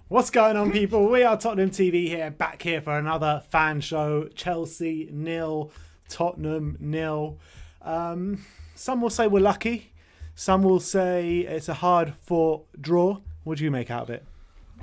What's going on, people? We are Tottenham TV here, back here for another fan show. Chelsea 0, Tottenham 0. Some will say we're lucky. Some will say it's a hard-fought draw. What do you make out of it?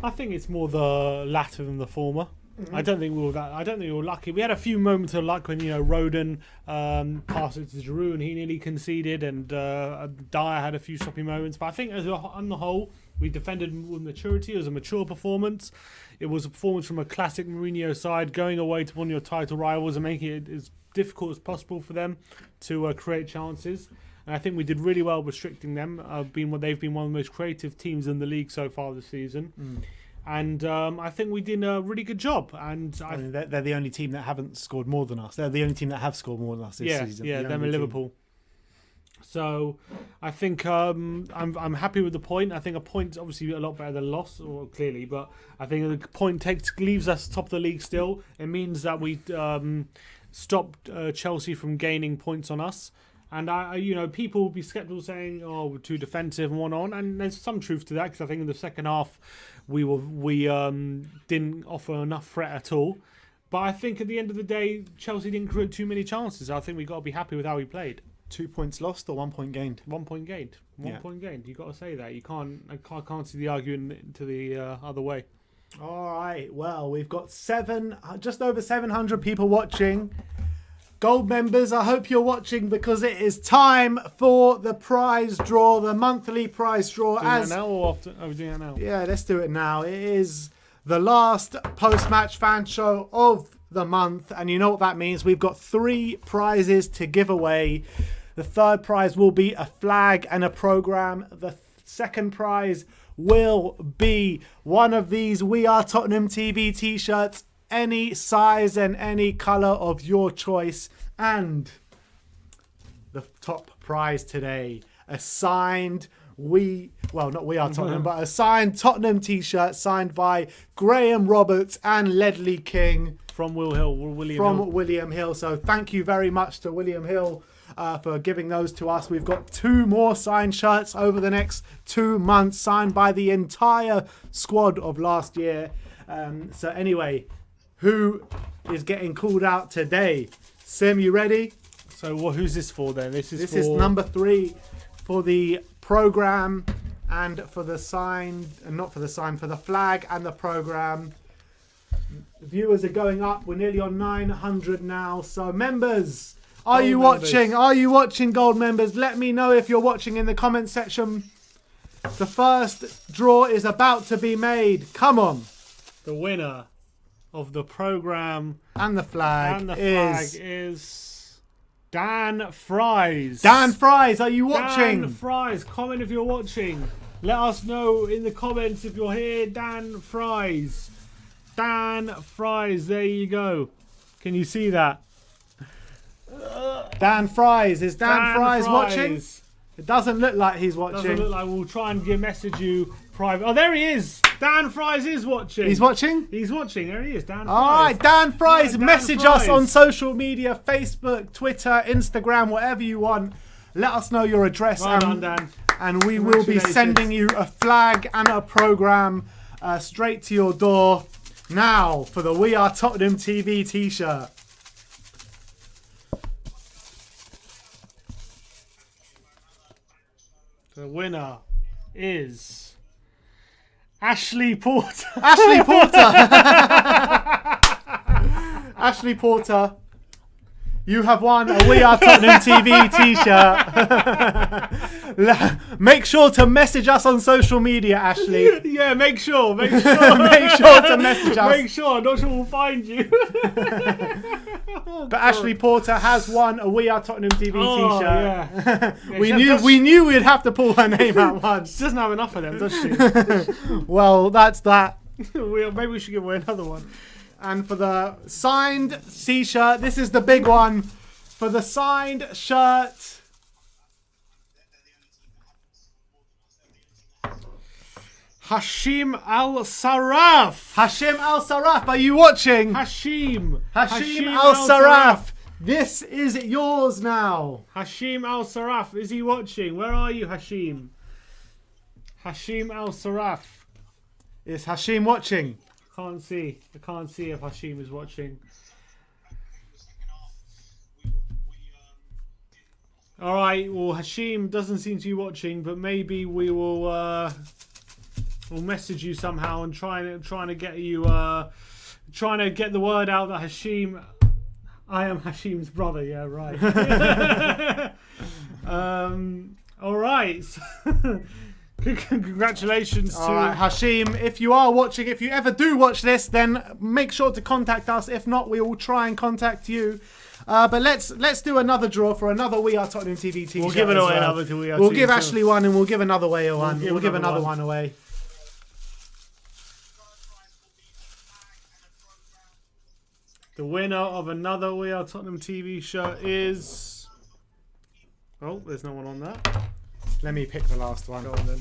I think it's more the latter than the former. Mm-hmm. I don't think we were lucky. We had a few moments of luck when Roden passed it to Giroud and he nearly conceded, and Dyer had a few sloppy moments. But I think on the whole, we defended with maturity. It was a mature performance. It was a performance from a classic Mourinho side, going away to one of your title rivals and making it as difficult as possible for them to create chances. And I think we did really well restricting them. They've been one of the most creative teams in the league so far this season. And I think we did a really good job. And I mean, they're the only team that haven't scored more than us. They're the only team that have scored more than us this season. Yeah, them and Liverpool. So I think I'm happy with the point. I think a point's obviously a lot better than a loss, or clearly, but I think the point leaves us top of the league still. It means that we stopped Chelsea from gaining points on us. And people will be skeptical, saying, "Oh, we're too defensive and one on." And there's some truth to that, because I think in the second half we didn't offer enough threat at all. But I think at the end of the day, Chelsea didn't create too many chances. I think we got to be happy with how we played. 2 points lost or 1 point gained? 1 point gained. One point gained. You got to say that. I can't see the argument to the other way. All right. Well, we've got just over 700 people watching. Gold members, I hope you're watching, because it is time for the prize draw, the monthly prize draw. Doing that now or after? Are we doing that now? Yeah, let's do it now. It is the last post-match fan show of the month, and you know what that means. We've got 3 prizes to give away. The third prize will be a flag and a program. The second prize will be one of these We Are Tottenham TV t-shirts, any size and any colour of your choice. And the top prize today, a signed not We Are Tottenham, but a signed Tottenham t-shirt signed by Graham Roberts and Ledley King. From William Hill. So thank you very much to William Hill for giving those to us. We've got 2 more signed shirts over the next 2 months, signed by the entire squad of last year. So anyway, who is getting called out today? Sim, you ready? So who's this for then? This is number 3 for the program and for the for the flag and the program. Viewers are going up. We're nearly on 900 now. So members, are you watching? Are you watching, gold members? Let me know if you're watching in the comment section. The first draw is about to be made. Come on. The winner of the program and the flag is Dan Fries. Dan Fries, are you watching? Dan Fries, comment if you're watching. Let us know in the comments if you're here. Dan Fries. Dan Fries, there you go. Can you see that? Dan Fries. Is Dan Fries watching? It doesn't look like he's watching. Doesn't look like. We'll try and message you private. Oh, there he is. Dan Fries is watching. He's watching? He's watching. There he is. Dan Fries. All right, Dan Fries. Message us on social media, Facebook, Twitter, Instagram, whatever you want. Let us know your address. Well done, Dan. And we will be sending you a flag and a program straight to your door. Now for the We Are Tottenham TV t-shirt. The winner is Ashley Porter. Ashley Porter. Ashley Porter. You have won a We Are Tottenham TV t-shirt. Make sure to message us on social media, Ashley. Yeah, make sure. Make sure to message us. Make sure. I'm not sure we'll find you. But Ashley Porter has won a We Are Tottenham TV t-shirt. Yeah. we knew we'd have to pull her name out once. She doesn't have enough of them, does she? Well, that's that. Maybe we should give away another one. And for the signed t-shirt, this is the big one. For the signed shirt, Hashim Al-Saraf. Hashim Al-Saraf, are you watching? Hashim Al-Saraf. This is yours now. Hashim Al-Saraf. Is he watching? Where are you, Hashim? Hashim Al-Saraf. Is Hashim watching? Can't see. I can't see if Hashim is watching. All right. Well, Hashim doesn't seem to be watching, but maybe we will we'll message you somehow and trying to get you trying to get the word out that Hashim. I am Hashim's brother. Yeah, right. All right. Congratulations to Hashim. If you are watching, if you ever do watch this, then make sure to contact us. If not, we will try and contact you. But let's do another draw for another We Are Tottenham TV t-shirt. We'll give it away another to We Are. We'll give Ashley one and we'll give another way one. We'll give another one away. The winner of another We Are Tottenham TV shirt is. Oh, there's no one on that. Let me pick the last one. Go on then.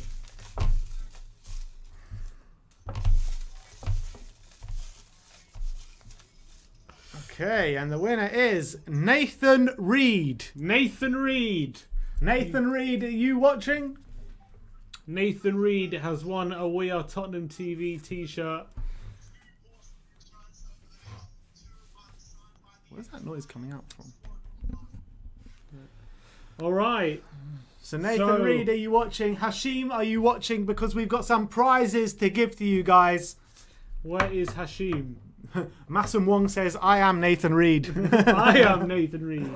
Okay, and the winner is Nathan Reed. Nathan Reed. Nathan Reed, are you watching? Nathan Reed has won a We Are Tottenham TV t-shirt. Where's that noise coming out from? All right. So Nathan Reed, are you watching? Hashim, are you watching? Because we've got some prizes to give to you guys. Where is Hashim? Masum Wong says, I am Nathan Reed. I am Nathan Reed.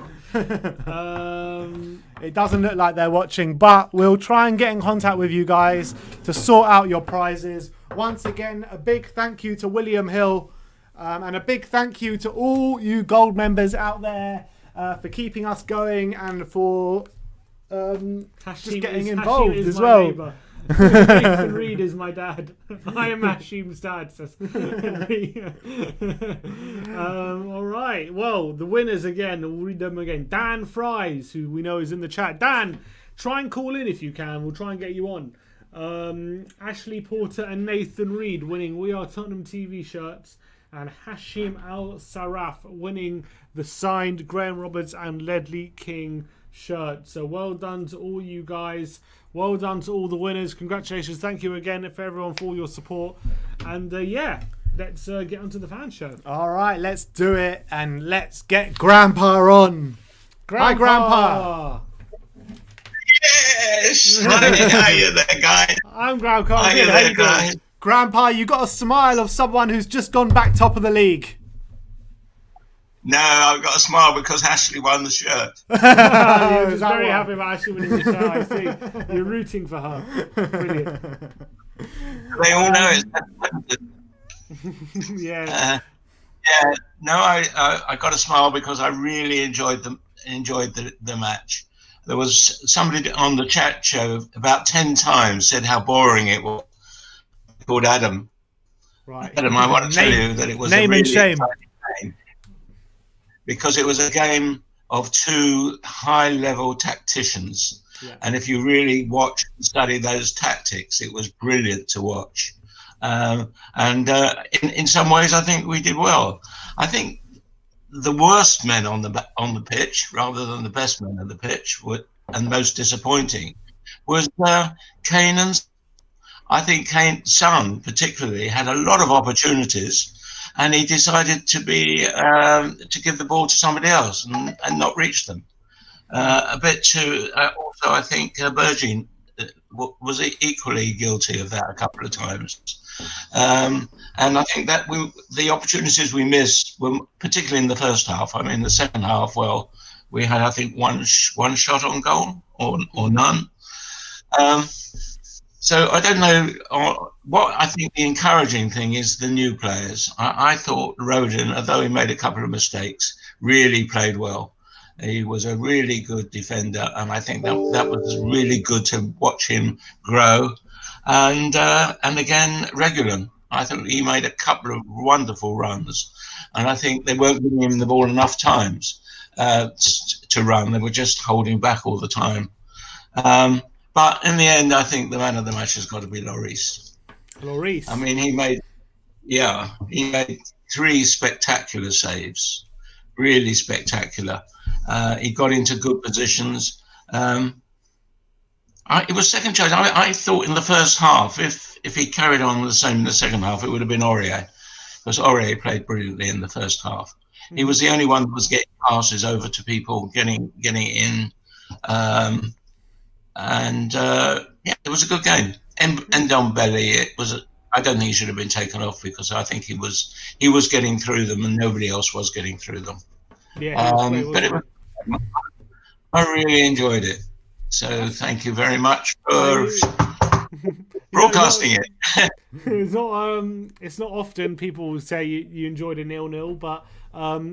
It doesn't look like they're watching, but we'll try and get in contact with you guys to sort out your prizes. Once again, a big thank you to William Hill and a big thank you to all you gold members out there for keeping us going and for just getting involved as well. Neighbour. Nathan Reed is my dad. I am Hashim's dad. All right. Well, the winners again. We'll read them again. Dan Fries, who we know is in the chat. Dan, try and call in if you can. We'll try and get you on. Ashley Porter and Nathan Reed winning We Are Tottenham TV shirts. And Hashim Al-Saraf winning the signed Graham Roberts and Ledley King shirt. So well done to all you guys. Well done to all the winners. Congratulations. Thank you again for everyone for all your support. And yeah, let's get onto the fan show. All right, let's do it. And let's get Grandpa on. Hi, Grandpa. Yes. Hi, how are you there, guys? I'm Grandpa. How are you there, guys? Grandpa, you got a smile of someone who's just gone back top of the league. No, I've got a smile because Ashley won the shirt. You're just very happy about Ashley winning the shirt. I see. You're rooting for her. Brilliant. They all know it's. Yeah. Yeah. No, I got a smile because I really enjoyed the match. There was somebody on the chat show about 10 times said how boring it was. Called Adam. Right. Adam, I want to tell you that it was name a really and shame. exciting game because it was a game of two high-level tacticians, and if you really watch and study those tactics, it was brilliant to watch. And in some ways, I think we did well. I think the worst men on the pitch, rather than the best men on the pitch, and most disappointing, was Kane and. I think Kane's son particularly had a lot of opportunities, and he decided to give the ball to somebody else and not reach them. A bit too. Also, I think Bergin was equally guilty of that a couple of times. And I think that the opportunities we missed were particularly in the first half. I mean, the second half, well, we had I think one shot on goal or none. Um, so I don't know what I think the encouraging thing is the new players. I thought Roden, although he made a couple of mistakes, really played well. He was a really good defender, and I think that was really good to watch him grow. And again, Regulon. I think he made a couple of wonderful runs, and I think they weren't giving him the ball enough times to run. They were just holding back all the time. But in the end, I think the man of the match has got to be Lloris. Lloris. I mean, he made 3 spectacular saves, really spectacular. He got into good positions. It was second choice. I thought in the first half, if he carried on the same in the second half, it would have been Aurier, because Aurier played brilliantly in the first half. He was the only one that was getting passes over to people, getting in. It was a good game. And Ndombele, I don't think he should have been taken off, because I think he was getting through them and nobody else was getting through them. Yeah, I really enjoyed it. So thank you very much for broadcasting it. It's not often people will say you enjoyed a 0-0, but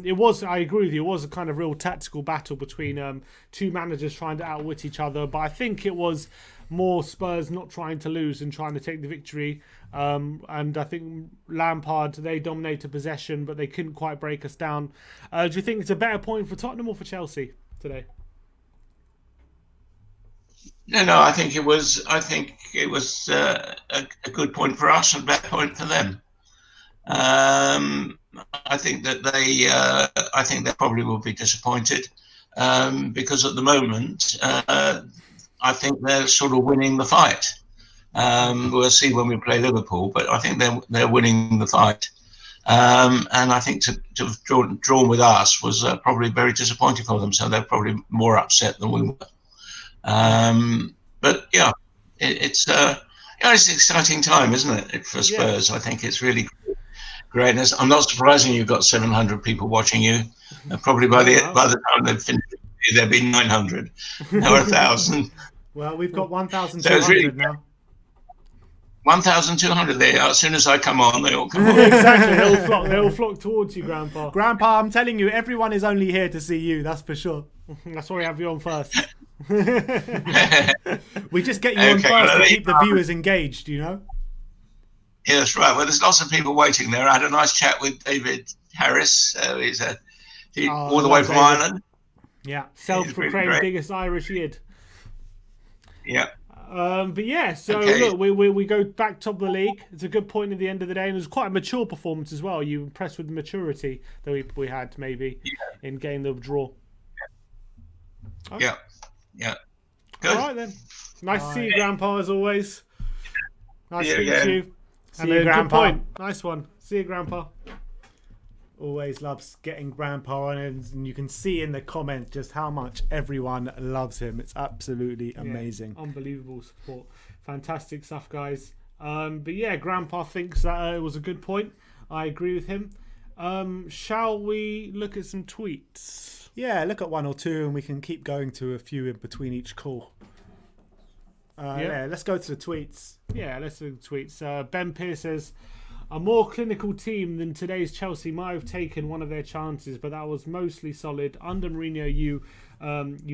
it was. I agree with you. It was a kind of real tactical battle between two managers trying to outwit each other. But I think it was more Spurs not trying to lose and trying to take the victory. And I think Lampard, they dominated possession, but they couldn't quite break us down. Do you think it's a better point for Tottenham or for Chelsea today? No, I think it was a good point for us and a bad point for them. I think that they probably will be disappointed, because at the moment, I think they're sort of winning the fight. We'll see when we play Liverpool, but I think they're winning the fight. And I think to have drawn with us was probably very disappointing for them. So they're probably more upset than we were. But yeah, it's an exciting time, isn't it, for Spurs? Yeah. I think it's really great. I'm not surprising you've got 700 people watching you. Probably by the time they've finished, there'll be 900 or 1,000. Well, we've got 1,200 now. 1,200 there. As soon as I come on, they all come on. Exactly. They all flock towards you, Grandpa. Grandpa, I'm telling you, everyone is only here to see you. That's for sure. That's why we have you on first. We just get you on first to keep the viewers engaged, you know? Yeah, that's right. Well, there's lots of people waiting there. I had a nice chat with David Harris. He's all the way from David. Ireland. Yeah, self-proclaimed biggest Irish yid. Yeah. But yeah, so look, we go back top of the league. It's a good point at the end of the day, and it was quite a mature performance as well. Are you impressed with the maturity that we had maybe in getting the draw? Yeah. Good. All right then. Nice to see you, Grandpa, as always. Nice to meet you. See you, Grandpa. Good point. Nice one. See you, Grandpa. Always loves getting Grandpa on, and you can see in the comments just how much everyone loves him. It's absolutely amazing. Unbelievable support. Fantastic stuff, guys. But yeah, Grandpa thinks that it was a good point. I agree with him. Shall we look at some tweets? Yeah, look at one or two, and we can keep going to a few in between each call. Let's go to the tweets. Yeah, let's do the tweets. Ben Pearce says, a more clinical team than today's Chelsea might have taken one of their chances, but that was mostly solid. Under Mourinho, you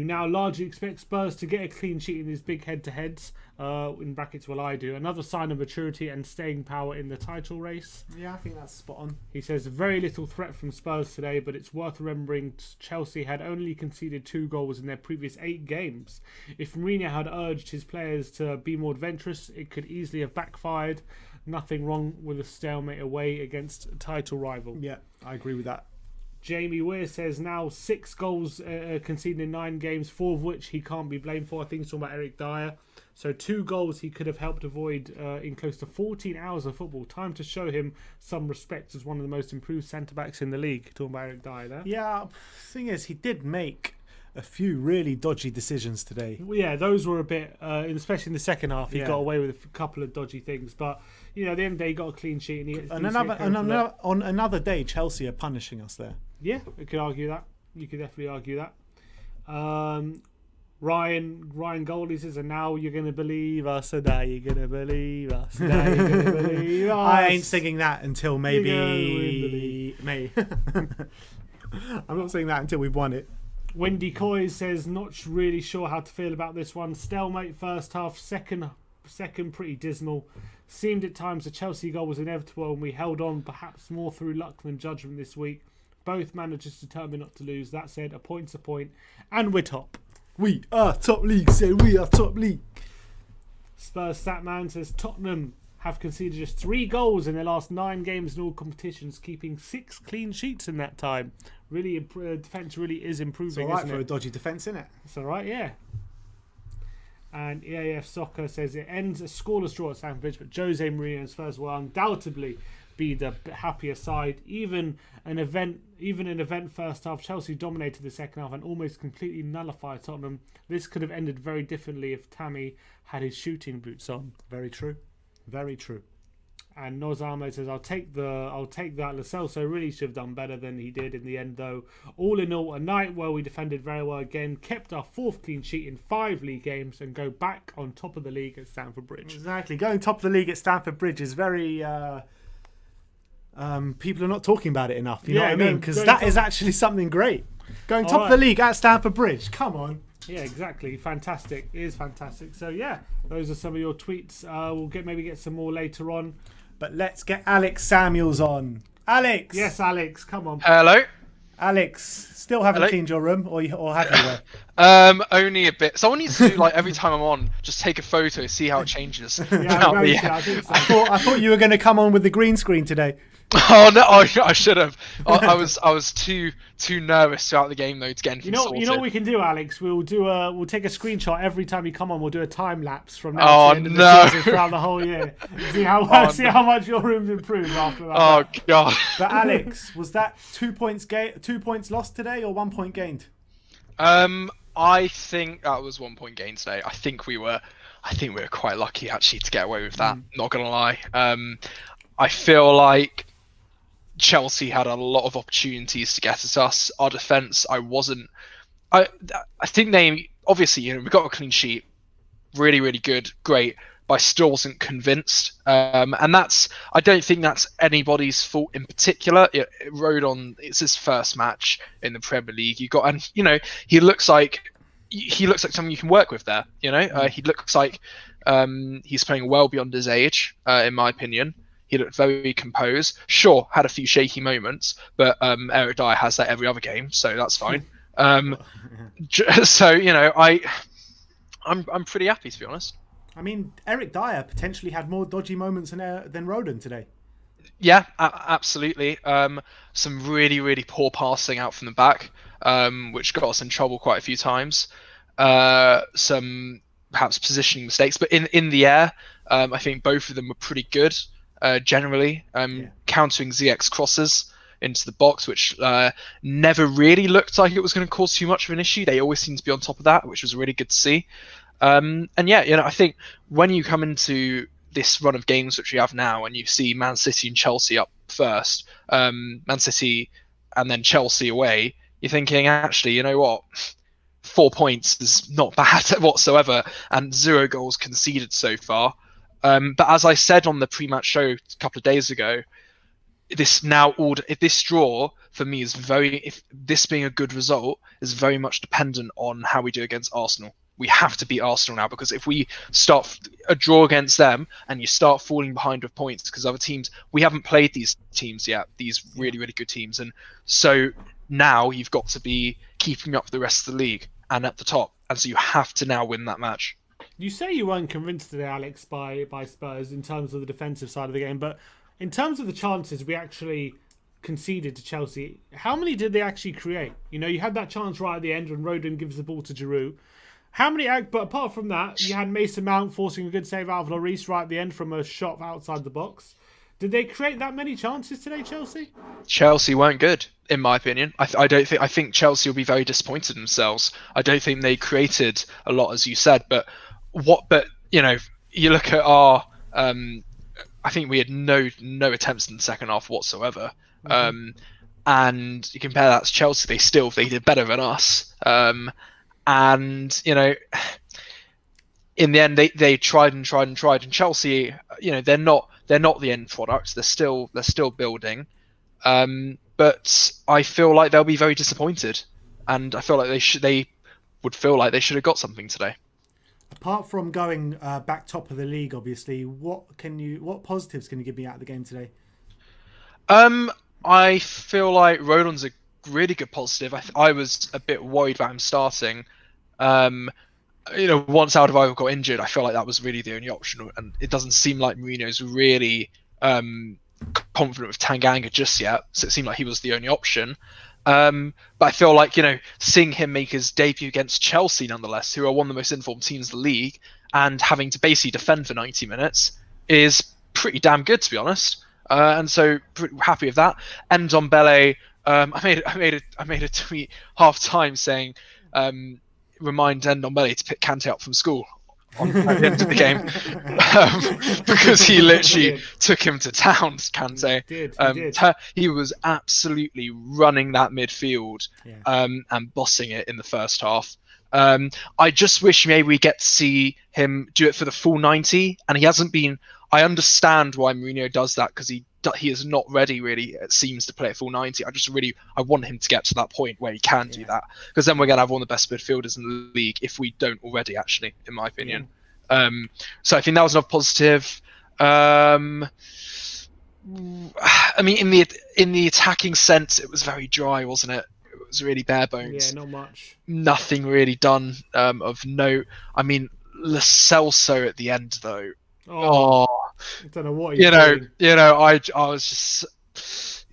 now largely expect Spurs to get a clean sheet in these big head-to-heads. In brackets, well, I do. Another sign of maturity and staying power in the title race. Yeah, I think that's spot on. He says, very little threat from Spurs today, but it's worth remembering Chelsea had only conceded 2 goals in their previous 8 games. If Mourinho had urged his players to be more adventurous, it could easily have backfired. Nothing wrong with a stalemate away against a title rival. Yeah, I agree with that. Jamie Weir says now 6 goals conceded in 9 games, 4 of which he can't be blamed for. I think he's talking about Eric Dyer. So 2 goals he could have helped avoid in close to 14 hours of football. Time to show him some respect as one of the most improved centre-backs in the league. Talking about Eric Dyer there. Yeah, thing is, he did make a few really dodgy decisions today. Well, yeah, those were a bit, especially in the second half, he got away with a couple of dodgy things. But, you know, at the end of the day, he got a clean sheet. And on another day, Chelsea are punishing us there. Yeah, you could argue that. You could definitely argue that. Ryan Goldie says, and now you're going to believe us, and now you're going to believe us, and now you're going to believe us. I ain't singing that until maybe May. I'm not saying that until we've won it. Wendy Coy says, not really sure how to feel about this one. Stalemate first half, second pretty dismal. Seemed at times the Chelsea goal was inevitable and we held on perhaps more through luck than judgment this week. Both managers determined not to lose. That said, a point's a point, and we're top. We are top league, say we are top league. Spurs Statman says Tottenham have conceded just 3 goals in their last 9 games in all competitions, keeping 6 clean sheets in that time. Really, defence really is improving. It's alright isn't for it? a dodgy defence, isn't it? It's alright, yeah. And EAF Soccer says it ends a scoreless draw at Stamford Bridge, but Jose Mourinho and Spurs will undoubtedly be the happier side. Even an event first half, Chelsea dominated the second half and almost completely nullified Tottenham. This could have ended very differently if Tammy had his shooting boots on. Very true. Very true. And Nozamo says, I'll take that. Lo Celso really should have done better than he did in the end, though. All in all, a night where we defended very well again, kept our 4th clean sheet in 5 league games, and go back on top of the league at Stamford Bridge. Exactly. Going top of the league at Stamford Bridge is very... people are not talking about it enough. You know what I mean? Because that is actually something great. Going top of the league at Stamford Bridge. Come on. Yeah, exactly. Fantastic. It is fantastic. So, yeah, those are some of your tweets. We'll maybe get some more later on. But let's get Alex Samuels on. Alex! Yes, Alex, come on. Hello? Alex, still haven't cleaned your room, or have you? Only a bit. Someone needs to, every time I'm on, just take a photo, see how it changes. I think so. I thought you were going to come on with the green screen today. Oh no! I should have. I was too nervous throughout the game though to get anything sorted. You know what we can do, Alex? We'll take a screenshot every time you come on. We'll do a time lapse from now to the end of the season throughout the whole year. See how much your room's improved after that. Oh god! But Alex, was that 2 points 2 points lost today, or 1 point gained? I think that was 1 point gained today. I think we were quite lucky actually to get away with that. Not gonna lie. I feel like Chelsea had a lot of opportunities to get at us. Our defence, I think they obviously, we got a clean sheet, really, really good, great, but I still wasn't convinced. And I don't think that's anybody's fault in particular. It's his first match in the Premier League. He looks like someone you can work with there. He looks like he's playing well beyond his age, in my opinion. He looked very composed. Sure, had a few shaky moments, but Eric Dyer has that every other game, so that's fine. So I'm pretty happy, to be honest. I mean, Eric Dyer potentially had more dodgy moments than Rodon today. Yeah, absolutely. Some really, really poor passing out from the back, which got us in trouble quite a few times. Some perhaps positioning mistakes, but in the air, I think both of them were pretty good. Generally, countering ZX crosses into the box, which never really looked like it was going to cause too much of an issue. They always seemed to be on top of that, which was really good to see. I think when you come into this run of games which we have now, and you see Man City and Chelsea up first, Man City and then Chelsea away, you're thinking, actually, you know what? 4 points is not bad whatsoever, and 0 goals conceded so far. But as I said on the pre-match show a couple of days ago, this draw for me is if this being a good result is very much dependent on how we do against Arsenal. We have to beat Arsenal now, because if we start a draw against them and you start falling behind with points because other teams, we haven't played these teams yet, these really, really good teams. And so now you've got to be keeping up with the rest of the league and at the top. And so you have to now win that match. You say you weren't convinced today, Alex, by Spurs in terms of the defensive side of the game, but in terms of the chances we actually conceded to Chelsea, how many did they actually create? You had that chance right at the end when Rodon gives the ball to Giroud. But apart from that, you had Mason Mount forcing a good save out of Lloris right at the end from a shot outside the box. Did they create that many chances today, Chelsea? Chelsea weren't good, in my opinion. I think Chelsea will be very disappointed in themselves. I don't think they created a lot, as you said, but you look at our I think we had no attempts in the second half whatsoever. And you compare that to Chelsea, they did better than us. and in the end they tried and tried and tried. And Chelsea, they're not the end product. They're still building, but I feel like they'll be very disappointed, and I feel like they would feel like they should have got something today. Apart from going back top of the league, obviously, what positives can you give me out of the game today? I feel like Rodon's a really good positive. I was a bit worried about him starting. Once Alderweireld got injured, I feel like that was really the only option, and it doesn't seem like Mourinho's really confident with Tanganga just yet. So it seemed like he was the only option. But I feel like seeing him make his debut against Chelsea, nonetheless, who are one of the most informed teams in the league, and having to basically defend for 90 minutes is pretty damn good, to be honest. And so pretty happy with that. And Ndombele, I made a tweet half time saying, remind Ndombele to pick Kante up from school at the end of the game, because he literally took him to town. Kante, he was absolutely running that midfield, and bossing it in the first half. I just wish maybe we get to see him do it for the full 90, and he hasn't been. I understand why Mourinho does that, because he is not ready, really, it seems, to play a full 90. I want him to get to that point where he can do that, because then we're going to have one of the best midfielders in the league, if we don't already, actually, in my opinion. So I think that was another positive. I mean, in the attacking sense, it was very dry, wasn't it? It was really bare bones. Yeah, not much. Nothing really done of note. I mean, Lo Celso at the end, though. I don't know what he's doing. I was just,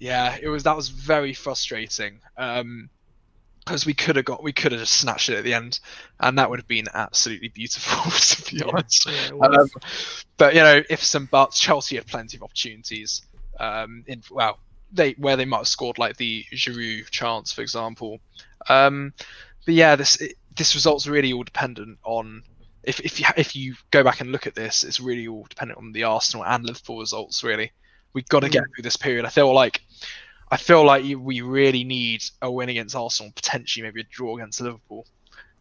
that was very frustrating, because we could have just snatched it at the end, and that would have been absolutely beautiful, to be honest. But ifs and buts, Chelsea had plenty of opportunities, where they might have scored, like the Giroud chance, for example. But yeah, this result's really all dependent on. If you go back and look at this, it's really all dependent on the Arsenal and Liverpool results. Really, we've got to get through this period. I feel like we really need a win against Arsenal, potentially maybe a draw against Liverpool,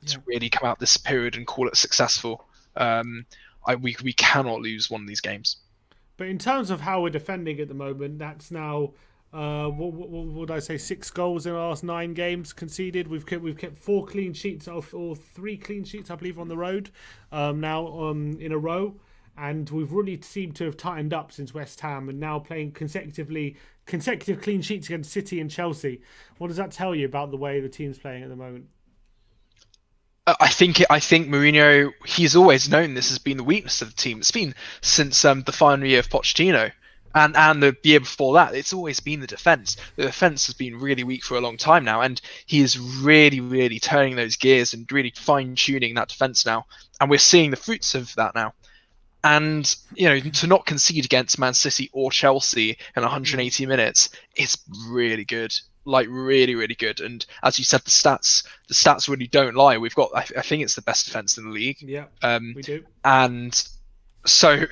to really come out this period and call it successful. We cannot lose one of these games. But in terms of how we're defending at the moment, that's now. What would I say? 6 goals in the last 9 games conceded. We've kept 4 clean sheets or 3 clean sheets, I believe, on the road now in a row, and we've really seemed to have tightened up since West Ham, and now playing consecutive clean sheets against City and Chelsea. What does that tell you about the way the team's playing at the moment? I think Mourinho, he's always known this has been the weakness of the team. It's been since the final year of Pochettino. And the year before that, it's always been the defence. The defence has been really weak for a long time now, and he is really, really turning those gears and really fine-tuning that defence now. And we're seeing the fruits of that now. And, to not concede against Man City or Chelsea in 180 minutes is really good. Like, really, really good. And as you said, the stats really don't lie. We've got, I think it's the best defence in the league. Yeah, we do. And so,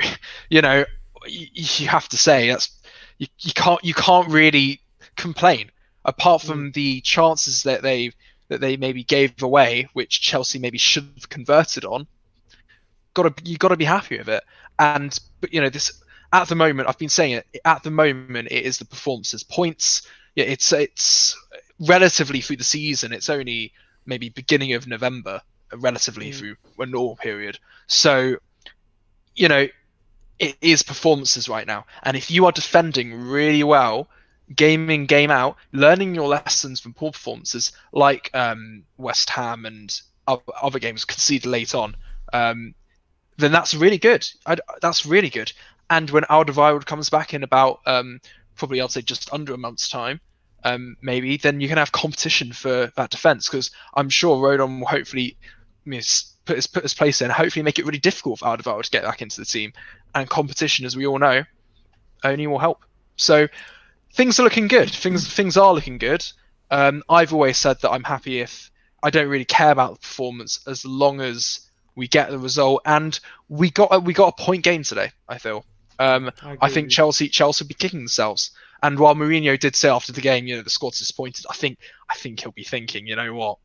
you have to say that's you can't really complain, apart from the chances that they maybe gave away, which Chelsea maybe should have converted on. You got to be happy with it. But this at the moment, I've been saying it. At the moment, it is the performances, points. Yeah, it's relatively through the season. It's only maybe beginning of November, relatively through a normal period. So, it is performances right now. And if you are defending really well, game in, game out, learning your lessons from poor performances, like West Ham and other games conceded late on, then that's really good. That's really good. And when Alderweireld comes back in about probably, I'd say, just under a month's time, maybe, then you can have competition for that defence, because I'm sure Rodon will hopefully put his place in, hopefully make it really difficult for Alderweireld to get back into the team. And competition, as we all know, only will help. So things are looking good. Things are looking good. I've always said that I'm happy if I don't really care about the performance as long as we get the result. And we got a point gain today, I feel. I think Chelsea will be kicking themselves. And while Mourinho did say after the game, the squad's disappointed, I think he'll be thinking, you know what?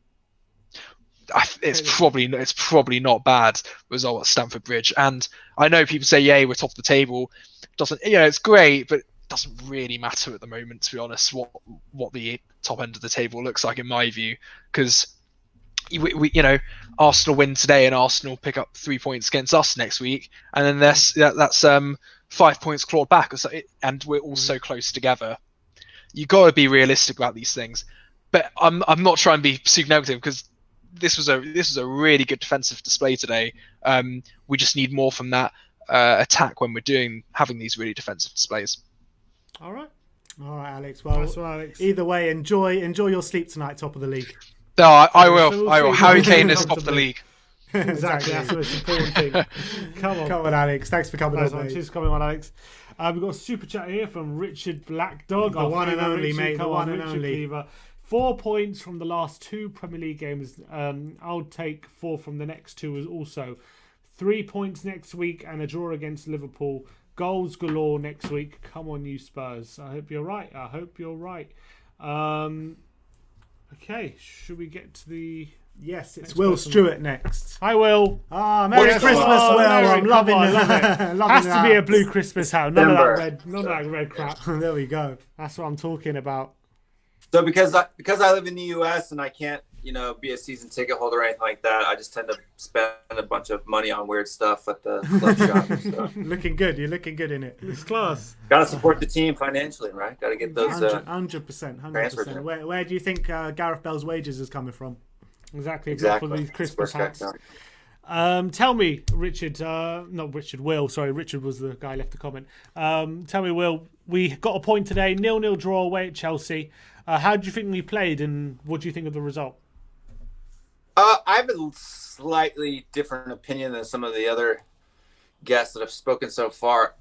it's probably not bad result at Stamford Bridge. And I know people say, "Yay, we're top of the table." Doesn't it's great, but it doesn't really matter at the moment, to be honest. What the top end of the table looks like, in my view, because we Arsenal win today and Arsenal pick up 3 points against us next week, and then that's 5 points clawed back, and we're all so close together. You got to be realistic about these things. But I'm not trying to be super negative, because this was a really good defensive display today. We just need more from that attack when we're having these really defensive displays. All right, Alex. Well, Nice one, Alex. Either way, enjoy your sleep tonight, top of the league. No, I will. Harry Kane is top of the league. Exactly, that's the most important thing. Come on, Alex. Thanks for coming nice on, one. mate. Cheers for coming on, Alex. We've got a super chat here from Richard Blackdog. The one and only, mate. The one and only. Cleaver. 4 points from the last 2 Premier League games. I'll take 4 from the next 2 also. 3 points next week and a draw against Liverpool. Goals galore next week. Come on, you Spurs. I hope you're right. Okay, should we get to the... Yes, it's Will Stewart next. Hi, Will. Merry Christmas, Will. I'm loving it. Has to be a blue Christmas how. None of that red crap. There we go. That's what I'm talking about. So because I live in the U.S. and I can't, be a season ticket holder or anything like that, I just tend to spend a bunch of money on weird stuff at the club shop and stuff. Looking good. You're looking good in it. It's class. Got to support the team financially, right? Got to get those 100%. Where do you think Gareth Bell's wages is coming from? Exactly. For these Christmas hats. Tell me, Richard. Richard was the guy who left the comment. Tell me, Will. We got a point today. 0-0 draw away at Chelsea. How do you think we played, and what do you think of the result? I have a slightly different opinion than some of the other guests that have spoken so far.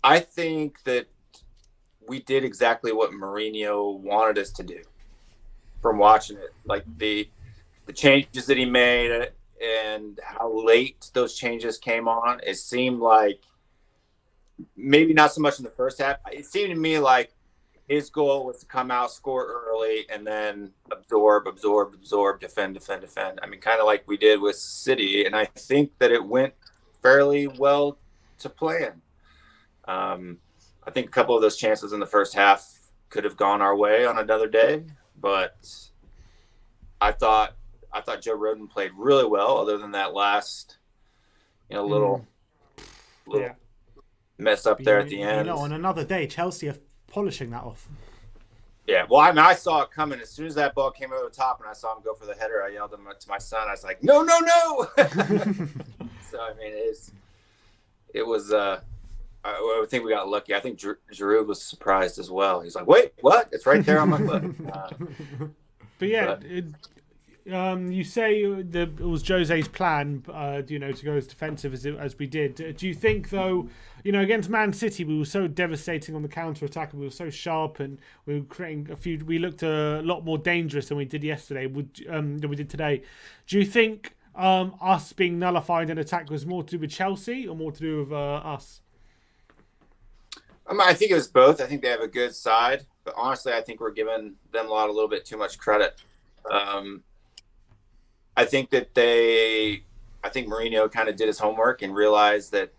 I think that we did exactly what Mourinho wanted us to do from watching it. Like the changes that he made and how late those changes came on, it seemed like maybe not so much in the first half. It seemed to me like his goal was to come out, score early, and then absorb, defend. I mean, kind of like we did with City, and I think that it went fairly well to plan. I think a couple of those chances in the first half could have gone our way on another day, but I thought Joe Rodon played really well, other than that last, little mess up there at the end. On another day, Chelsea are polishing that off. Yeah, well, I mean, I saw it coming. As soon as that ball came over the top and I saw him go for the header, I yelled to my son. I was like, no. So, I mean, it was I think we got lucky. I think Giroud was surprised as well. He's like, wait, what? It's right there on my foot. But yeah, you say it was Jose's plan, to go as defensive as we did. Do you think, though, against Man City, we were so devastating on the counter-attack, and we were so sharp, and we were creating we looked a lot more dangerous than we did yesterday, than we did today. Do you think us being nullified in attack was more to do with Chelsea or more to do with us? I think it was both. I think they have a good side, but honestly, I think we're giving them a little bit too much credit. I think Mourinho kind of did his homework and realized that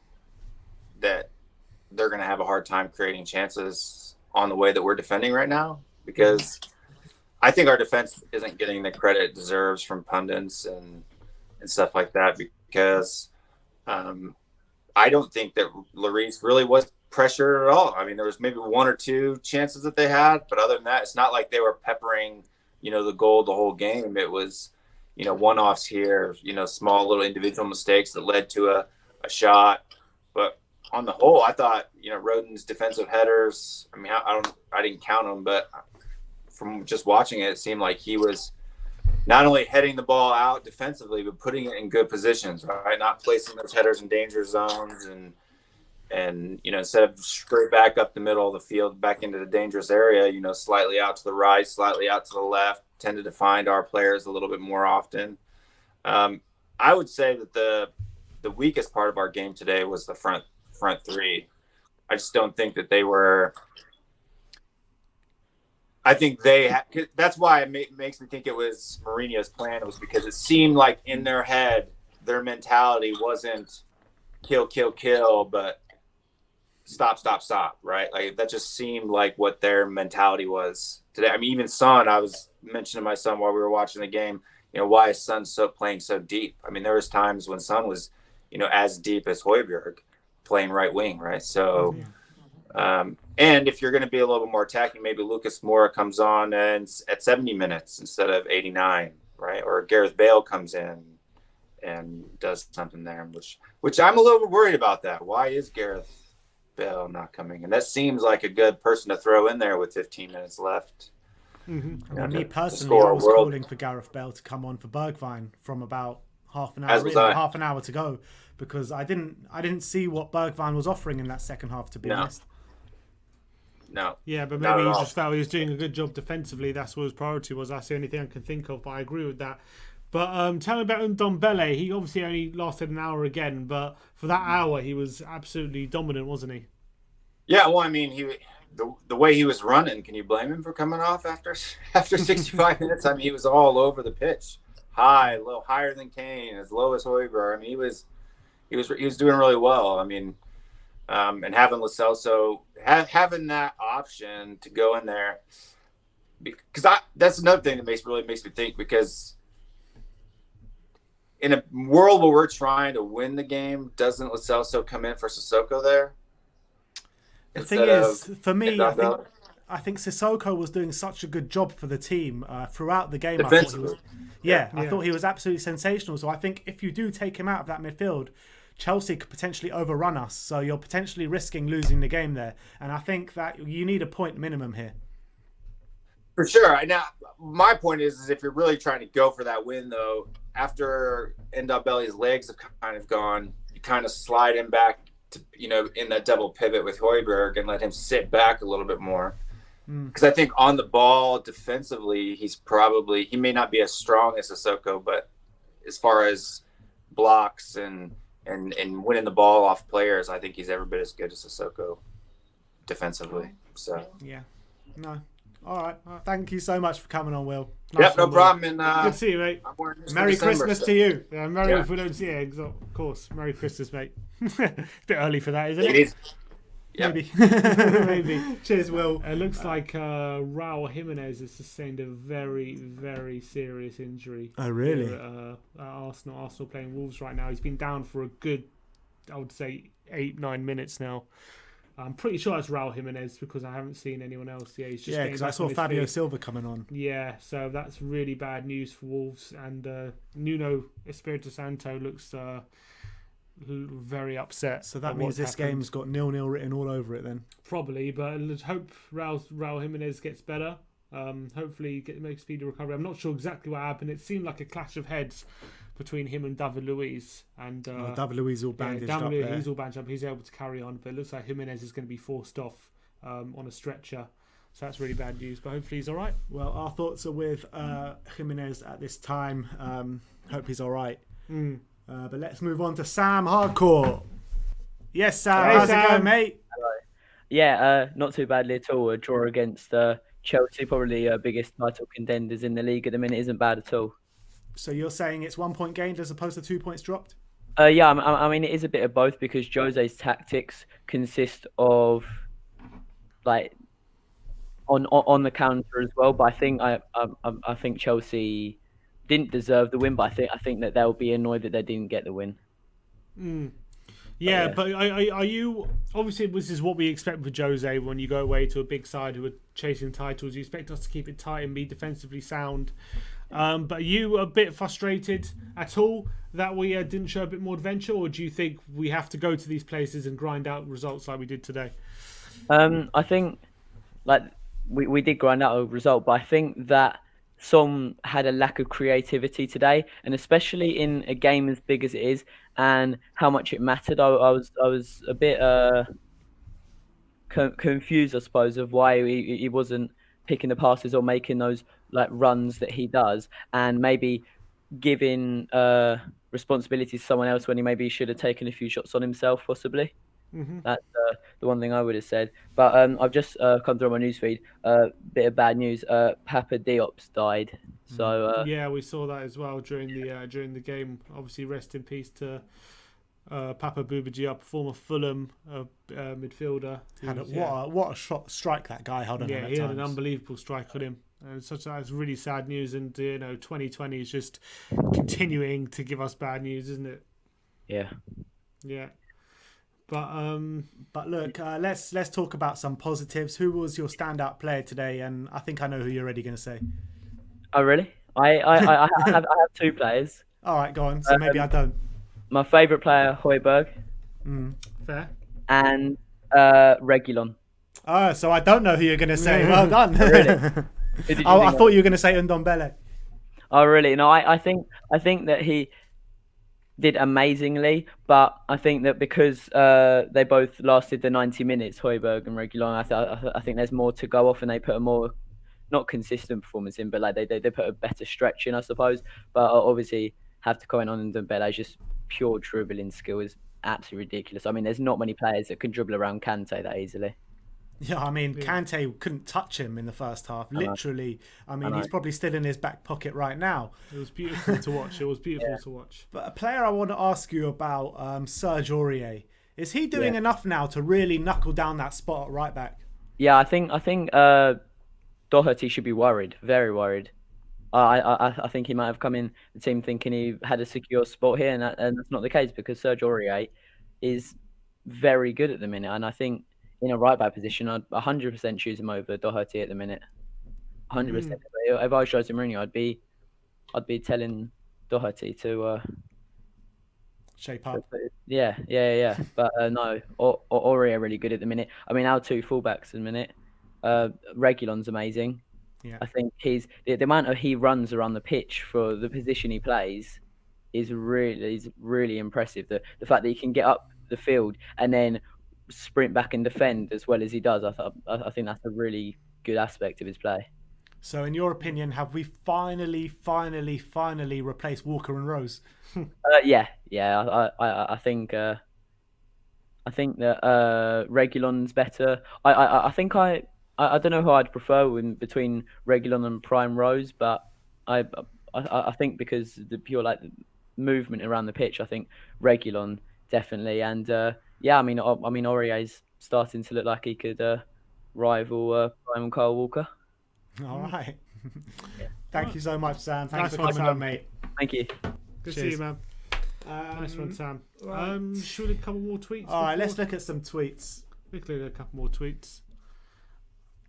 they're going to have a hard time creating chances on the way that we're defending right now, because I think our defense isn't getting the credit it deserves from pundits and stuff like that, because I don't think that Lloris really was pressure at all. I mean, there was maybe 1 or 2 chances that they had, but other than that, it's not like they were peppering, the goal the whole game. It was, one-offs here, small little individual mistakes that led to a shot. But on the whole, I thought, Rodon's defensive headers, I mean, I didn't count them, but from just watching it, it seemed like he was not only heading the ball out defensively, but putting it in good positions, right? Not placing those headers in danger zones and instead of straight back up the middle of the field, back into the dangerous area, slightly out to the right, slightly out to the left, tended to find our players a little bit more often. I would say that the weakest part of our game today was the front three. I just don't think that they were I think that's why it makes me think it was Mourinho's plan, was because it seemed like in their head, their mentality wasn't kill, kill, kill, but stop, stop, stop, right? Like that just seemed like what their mentality was today. I mean, even Son, I was mentioning to my son while we were watching the game, why is Son playing so deep? I mean, there was times when Son was, as deep as Højbjerg playing right wing, right? So, and if you're going to be a little bit more attacking, maybe Lucas Moura comes on and at 70 minutes instead of 89, right? Or Gareth Bale comes in and does something there, which I'm a little bit worried about that. Why is Gareth Bale not coming? And that seems like a good person to throw in there with 15 minutes left. Me personally, I was calling for Gareth Bale to come on for Bergwijn from about half an hour to go, because I didn't see what Bergwijn was offering in that second half, to be honest. No. Yeah, but maybe he just felt he was doing a good job defensively. That's what his priority was. That's the only thing I can think of, but I agree with that. But tell me about Ndombele. He obviously only lasted an hour again, but for that hour, he was absolutely dominant, wasn't he? Yeah, well, I mean, the way he was running, can you blame him for coming off after 65 minutes? I mean, he was all over the pitch, high, low, higher than Kane, as low as Højbjerg. I mean, he was doing really well. I mean, and having Lo Celso, having that option to go in there, because that's another thing that really makes me think, because in a world where we're trying to win the game, doesn't Lo Celso come in for Sissoko there? The thing is, for me, I think Sissoko was doing such a good job for the team throughout the game. Defensively. I thought he was absolutely sensational. So I think if you do take him out of that midfield, Chelsea could potentially overrun us. So you're potentially risking losing the game there. And I think that you need a point minimum here. For sure. Now, my point is if you're really trying to go for that win, though, after Ndombele's legs have kind of gone, you kind of slide him back to, in that double pivot with Højbjerg and let him sit back a little bit more. Because I think on the ball defensively, he may not be as strong as Sissoko, but as far as blocks and winning the ball off players, I think he's every bit as good as Sissoko defensively. So yeah, no. All right. Thank you so much for coming on, Will. Nice no problem. And good to see you, mate. Merry Christmas to you. Yeah, if we don't see you, of course. Merry Christmas, mate. It's a bit early for that, isn't it? Yep. Maybe. Cheers, Will. It looks like Raul Jimenez has sustained a very, very serious injury. Oh, really? Here at Arsenal playing Wolves right now. He's been down for a good, I would say, 8-9 minutes now. I'm pretty sure it's Raul Jimenez because I haven't seen anyone else. Yeah, he's just because I saw Fabio Silva coming on. Yeah, so that's really bad news for Wolves. And Nuno Espirito Santo looks very upset. So that means this game's got 0-0 written all over it then? Probably, but let's hope Raul Jimenez gets better. Hopefully makes speedy recovery. I'm not sure exactly what happened. It seemed like a clash of heads between him and David Luiz. And David Luiz all bandaged up there. He's all bandaged up. He's able to carry on, but it looks like Jimenez is going to be forced off on a stretcher. So that's really bad news, but hopefully he's all right. Well, our thoughts are with Jimenez at this time. Hope he's all right. But let's move on to Sam Hardcore. Yes, Sam. Hey, how's Sam. it going, mate? Hello. Yeah, not too badly at all. A draw against Chelsea, probably biggest title contenders in the league at the minute, isn't bad at all. So you're saying it's 1 point gained as opposed to 2 points dropped? Yeah, I mean, it is a bit of both because Jose's tactics consist of like on the counter as well. But I think Chelsea didn't deserve the win, but I think that they'll be annoyed that they didn't get the win. Yeah, but are you obviously this is what we expect with Jose when you go away to a big side who are chasing titles. You expect us to keep it tight and be defensively sound. But are you a bit frustrated at all that we didn't show a bit more adventure, or do you think we have to go to these places and grind out results like we did today? I think like we did grind out a result, but I think that some had a lack of creativity today, and especially in a game as big as it is and how much it mattered. I was a bit confused, I suppose, of why he wasn't picking the passes or making those like runs that he does, and maybe giving responsibility to someone else when he maybe should have taken a few shots on himself, possibly. That's the one thing I would have said. But I've just come through on my newsfeed. Bit of bad news. Papa Diop's died. So Yeah, we saw that as well during the game. Obviously, rest in peace to Papa Bouba Diop, former Fulham midfielder. What a shot strike that guy held on him. Yeah, he had an unbelievable strike on him. And that's really sad news. And 2020 is just continuing to give us bad news, isn't it? yeah. Yeah. But look, let's talk about some positives. Who was your standout player today? And I think I know who you're already going to say. Oh really? I have 2 players. All right, go on. So maybe I don't. My favourite player, Højbjerg, fair. and Reguilon. Oh, so I don't know who you're going to say. Well done. Really? I thought you were going to say Ndombele. Oh really? No, I think that he did amazingly, but I think that because they both lasted the 90 minutes, Højbjerg and Reguilon, I think there's more to go off, and they put a more not consistent performance in, but like they put a better stretch in, I suppose. But I obviously have to comment on Ndombele's just pure dribbling skill is absolutely ridiculous. I mean, there's not many players that can dribble around Kante that easily. Yeah, I mean, Kante couldn't touch him in the first half. Literally. I mean, he's probably still in his back pocket right now. It was beautiful to watch. To watch. But a player I want to ask you about, Serge Aurier. Is he doing enough now to really knuckle down that spot at right back? Yeah, I think Doherty should be worried, very worried. I think he might have come in the team thinking he had a secure spot here, and that's not the case, because Serge Aurier is very good at the minute, and I think in a right back position, I'd 100% choose him over Doherty at the minute. 100%. If I was Jose Mourinho, I'd be telling Doherty to shape up. Yeah. But no, Aurier really good at the minute. I mean, our 2 fullbacks at the minute. Reguilon's amazing. Yeah. I think the amount of he runs around the pitch for the position he plays is really impressive. The fact that he can get up the field and then sprint back and defend as well as he does, I think that's a really good aspect of his play. So, in your opinion, have we finally replaced Walker and Rose? Yeah. I think that Reguilon's better. I think I don't know who I'd prefer between Reguilon and Prime Rose, but I think because the pure the movement around the pitch, I think Reguilon definitely. And I mean Aurier's starting to look like he could rival Prime and Kyle Walker. All right. Thank you so much, Sam. Thanks for nice coming on, mate. Thank you. Good to see you, man. Nice one, Sam. Right. Should we look at a couple more tweets? All right, let's look at some tweets. Quickly, a couple more tweets.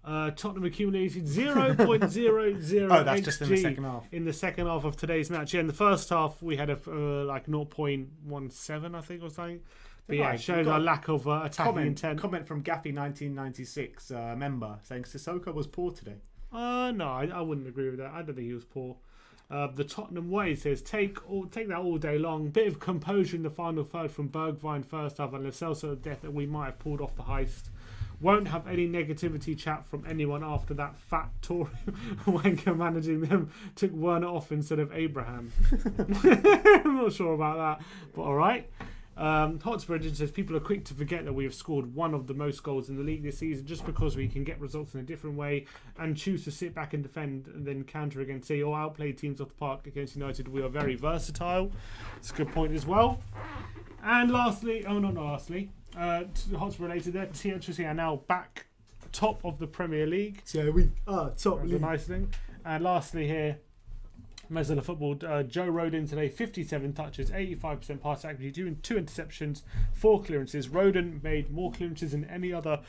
Tottenham accumulated 0.00 Oh, that's just in the second half. In the second half of today's match. Yeah, in the first half, we had a 0.17, I think, or something. But yeah, it shows our lack of attacking intent. Comment from Gaffy 1996 member saying Sissoko was poor today. No, I wouldn't agree with that. I don't think he was poor. The Tottenham way says take that all day long. Bit of composure in the final third from Bergwijn first half, and Lo Celso death that we might have pulled off the heist. Won't have any negativity chat from anyone after that fat Tory wanker managing them took Werner off instead of Abraham. I'm not sure about that, but all right. Hotspur says people are quick to forget that we have scored one of the most goals in the league this season just because we can get results in a different way and choose to sit back and defend and then counter against or outplay teams off the park against United. We are very versatile. It's a good point as well. And lastly, Hotspur related there, Chelsea are now back top of the Premier League. So we are top That's league. a nice thing. And lastly here, Mezzola Football, Joe Rodon today, 57 touches, 85% pass accuracy, doing 2 interceptions, 4 clearances. Rodon made more clearances than any other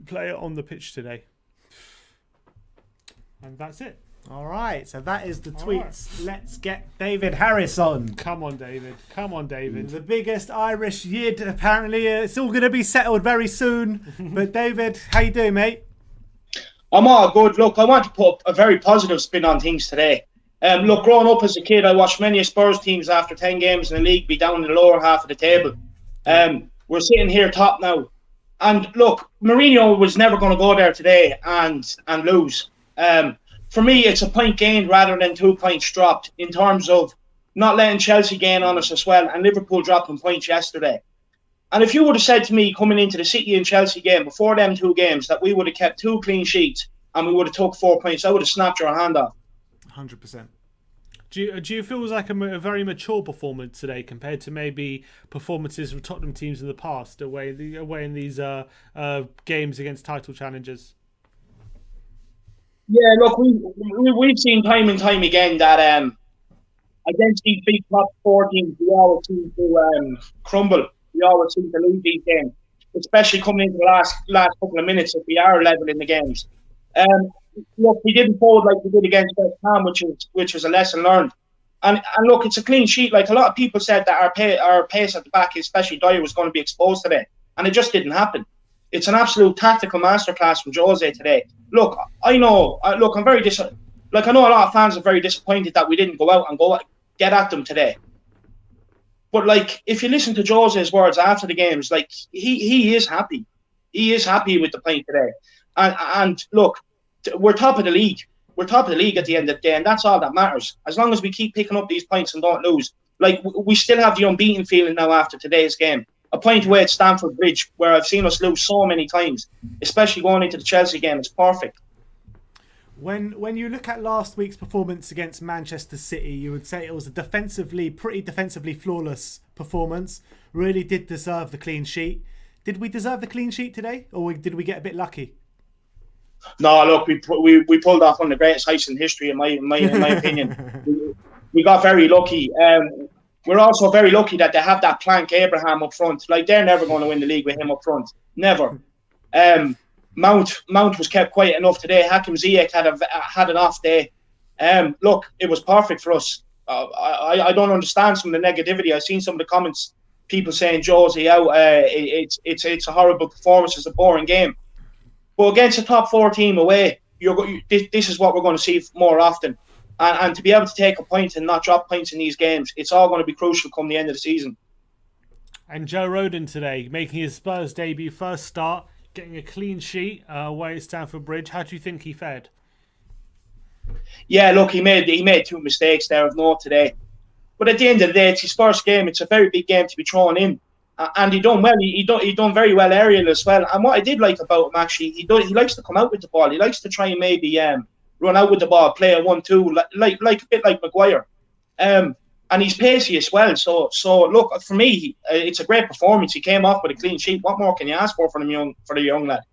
player on the pitch today. And that's it. All right, so that is the tweets. Right. Let's get David Harris on. Come on, David. The biggest Irish yid, apparently. It's all going to be settled very soon. But David, how you doing, mate? I'm all good. Look, I want to put a very positive spin on things today. Look, growing up as a kid, I watched many Spurs teams after 10 games in the league be down in the lower half of the table. We're sitting here top now. And look, Mourinho was never going to go there today and lose. For me, it's a point gained rather than 2 points dropped in terms of not letting Chelsea gain on us as well, and Liverpool dropping points yesterday. And if you would have said to me coming into the City and Chelsea game before them 2 games that we would have kept 2 clean sheets and we would have took 4 points, I would have snapped your hand off. 100%. Do you feel it was like a very mature performance today compared to maybe performances of Tottenham teams in the past away in these games against title challengers? Yeah, look, we've seen time and time again that against these big top 4 teams, we always seem to crumble. We always seem to lose these games, especially coming into the last couple of minutes if we are level in the games. Look, we didn't fold like we did against West Ham, which was a lesson learned. And look, it's a clean sheet. Like a lot of people said that our pace at the back, especially Dyer, was going to be exposed today, and it just didn't happen. It's an absolute tactical masterclass from Jose today. Look, I know. Look, I'm very I know a lot of fans are very disappointed that we didn't go out and get at them today. But like, if you listen to Jose's words after the games, like he is happy. He is happy with the play today. And look, we're top of the league. We're top of the league at the end of the day, and that's all that matters. As long as we keep picking up these points and don't lose. Like, we still have the unbeaten feeling now after today's game. A point away at Stamford Bridge, where I've seen us lose so many times, especially going into the Chelsea game, it's perfect. When you look at last week's performance against Manchester City, you would say it was a pretty defensively flawless performance. Really did deserve the clean sheet. Did we deserve the clean sheet today, or did we get a bit lucky? No, look, we pulled off one of the greatest heists in history, in my opinion. We got very lucky. We're also very lucky that they have that Plank Abraham up front. Like, they're never going to win the league with him up front. Never. Mount was kept quiet enough today. Hakim Ziyech had an off day. Look, it was perfect for us. I don't understand some of the negativity. I've seen some of the comments, people saying Josie out. It's a horrible performance. It's a boring game. But against a top 4 team away, this is what we're going to see more often. And to be able to take a point and not drop points in these games, it's all going to be crucial come the end of the season. And Joe Rodon today, making his Spurs debut, first start, getting a clean sheet away at Stamford Bridge. How do you think he fared? Yeah, look, he made 2 mistakes there of note today. But at the end of the day, it's his first game. It's a very big game to be thrown in. And he done well. He done very well aerial as well. And what I did like about him, actually, he likes to come out with the ball. He likes to try and maybe run out with the ball, play a 1-2, like a bit like Maguire. And he's pacey as well. So look, for me, it's a great performance. He came off with a clean sheet. What more can you ask for the young lad?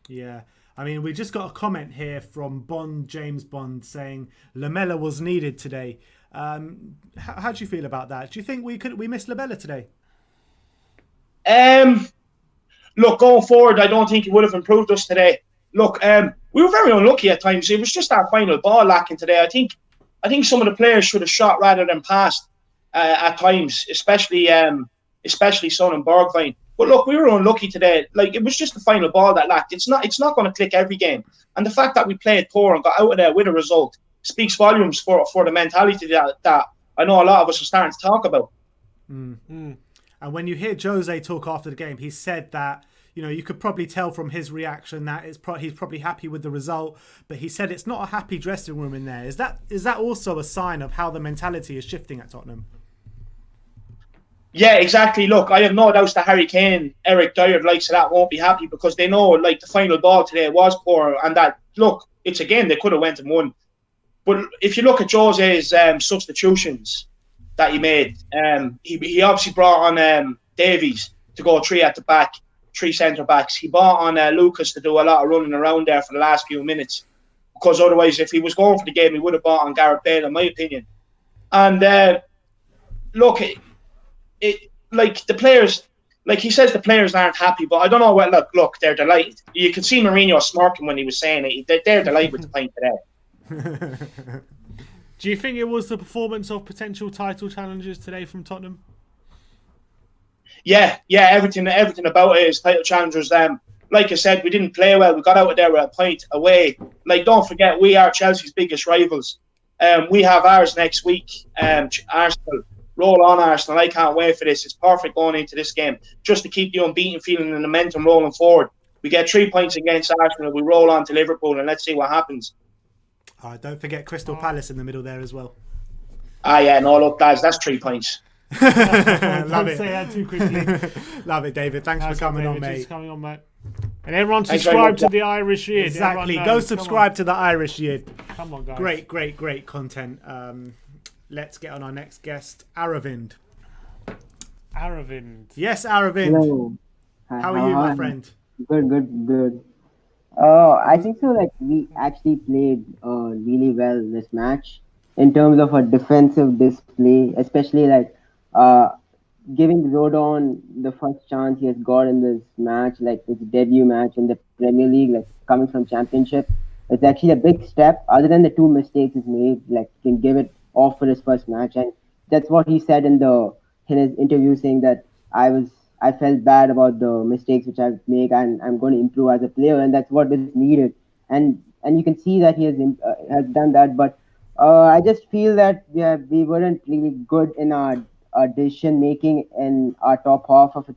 Yeah. I mean, we just got a comment here from James Bond, saying Lamela was needed today. How do you feel about that? Do you think we missed Lamela today? Look, going forward, I don't think he would have improved us today. Look, we were very unlucky at times. It was just our final ball lacking today. I think some of the players should have shot rather than passed at times, especially Son and Bergwijn. But look, we were unlucky today. Like, it was just the final ball that lacked. It's not going to click every game. And the fact that we played poor and got out of there with a result speaks volumes for the mentality that I know a lot of us are starting to talk about. Mm-hmm. And when you hear Jose talk after the game, he said that, you could probably tell from his reaction that he's probably happy with the result, but he said it's not a happy dressing room in there. Is that also a sign of how the mentality is shifting at Tottenham? Yeah, exactly. Look, I have no doubts that Harry Kane, Eric Dyer, likes of that won't be happy because they know, like, the final ball today was poor, and that, look, it's a game they could have went and won. But if you look at Jose's substitutions that he made, he obviously brought on Davies to go 3 at the back, 3 centre backs. He brought on Lucas to do a lot of running around there for the last few minutes, because otherwise, if he was going for the game, he would have brought on Gareth Bale, in my opinion. And look, like the players, like he says, the players aren't happy, but I don't know what. Look, they're delighted. You could see Mourinho smirking when he was saying it. They're delighted with the point today. Do you think it was the performance of potential title challengers today from Tottenham? Yeah, everything about it is title challengers. Like I said, we didn't play well. We got out of there with a point away. Like, don't forget, we are Chelsea's biggest rivals. We have ours next week. Arsenal. Roll on, Arsenal. I can't wait for this. It's perfect going into this game, just to keep the unbeaten feeling and the momentum rolling forward. We get 3 points against Arsenal. We roll on to Liverpool, and let's see what happens. Don't forget Crystal Palace in the middle there as well. Yeah, no, look, guys, that's 3 points. Love Don't it. say that too quickly. Love it, David. Thanks for coming on, mate. Coming on, mate. And everyone Thanks very subscribe much. to the Irish Yid. Exactly. Everyone Go knows. subscribe to the Irish Yid. Come on, guys. Great content. Let's get on our next guest, Aravind. Aravind. Yes, Aravind. Hello. How are you, my friend? Good. I think so. Like we actually played really well this match in terms of a defensive display, especially like uh, giving Rodon the first chance he has got in this match, like his debut match in the Premier League, like coming from Championship. It's actually a big step. Other than the two mistakes he's made, like can give it off for his first match, and that's what he said in his interview, saying that I felt bad about the mistakes which I've made, and I'm going to improve as a player, and that's what is needed. And you can see that he has done that, but I just feel that we weren't really good in our decision making in our top half of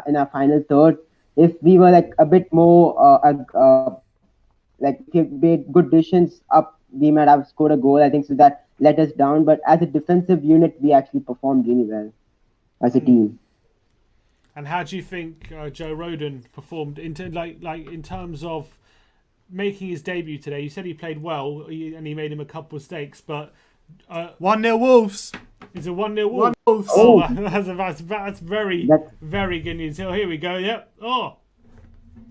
in our final third. If we were like a bit more like if you made good decisions up, we might have scored a goal. I think so that let us down, but as a defensive unit, we actually performed really well as a team. And how do you think Joe Rodon performed in terms of making his debut today? You said he played well and he made him a couple of mistakes, but 1-0 Wolves. It's a 1-0 Wolves. Wolves. Oh, that's very good news. Oh, here we go. Yep. Oh,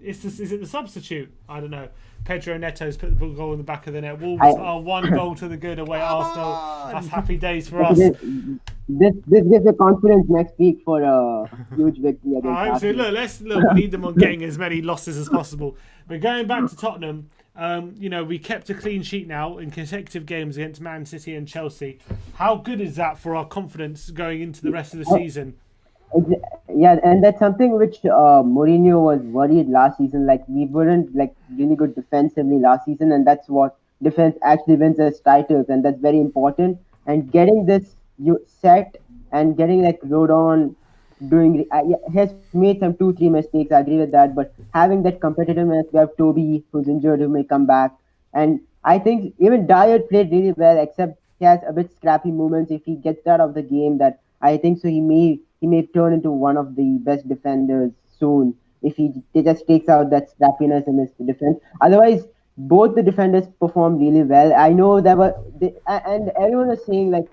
is it the substitute? I don't know. Pedro Neto's put the goal in the back of the net. Wolves are 1 goal to the good away at Arsenal. That's happy days for us. This gives a confidence next week for a huge victory against Arsenal. Look. We need them on getting as many losses as possible. But going back to Tottenham, we kept a clean sheet now in consecutive games against Man City and Chelsea. How good is that for our confidence going into the rest of the season? Yeah, and that's something which Mourinho was worried last season. Like we weren't like really good defensively last season, and that's what defense actually wins us titles, and that's very important. And getting this set and getting like Rodon doing, he has made some 2-3 mistakes. I agree with that, but having that competitiveness, we have Toby who's injured who may come back, and I think even Dyer played really well, except he has a bit scrappy moments. If he gets out of the game, that I think so he may turn into one of the best defenders soon if he just takes out that scrappiness in his defense. Otherwise, both the defenders performed really well. I know and everyone was saying like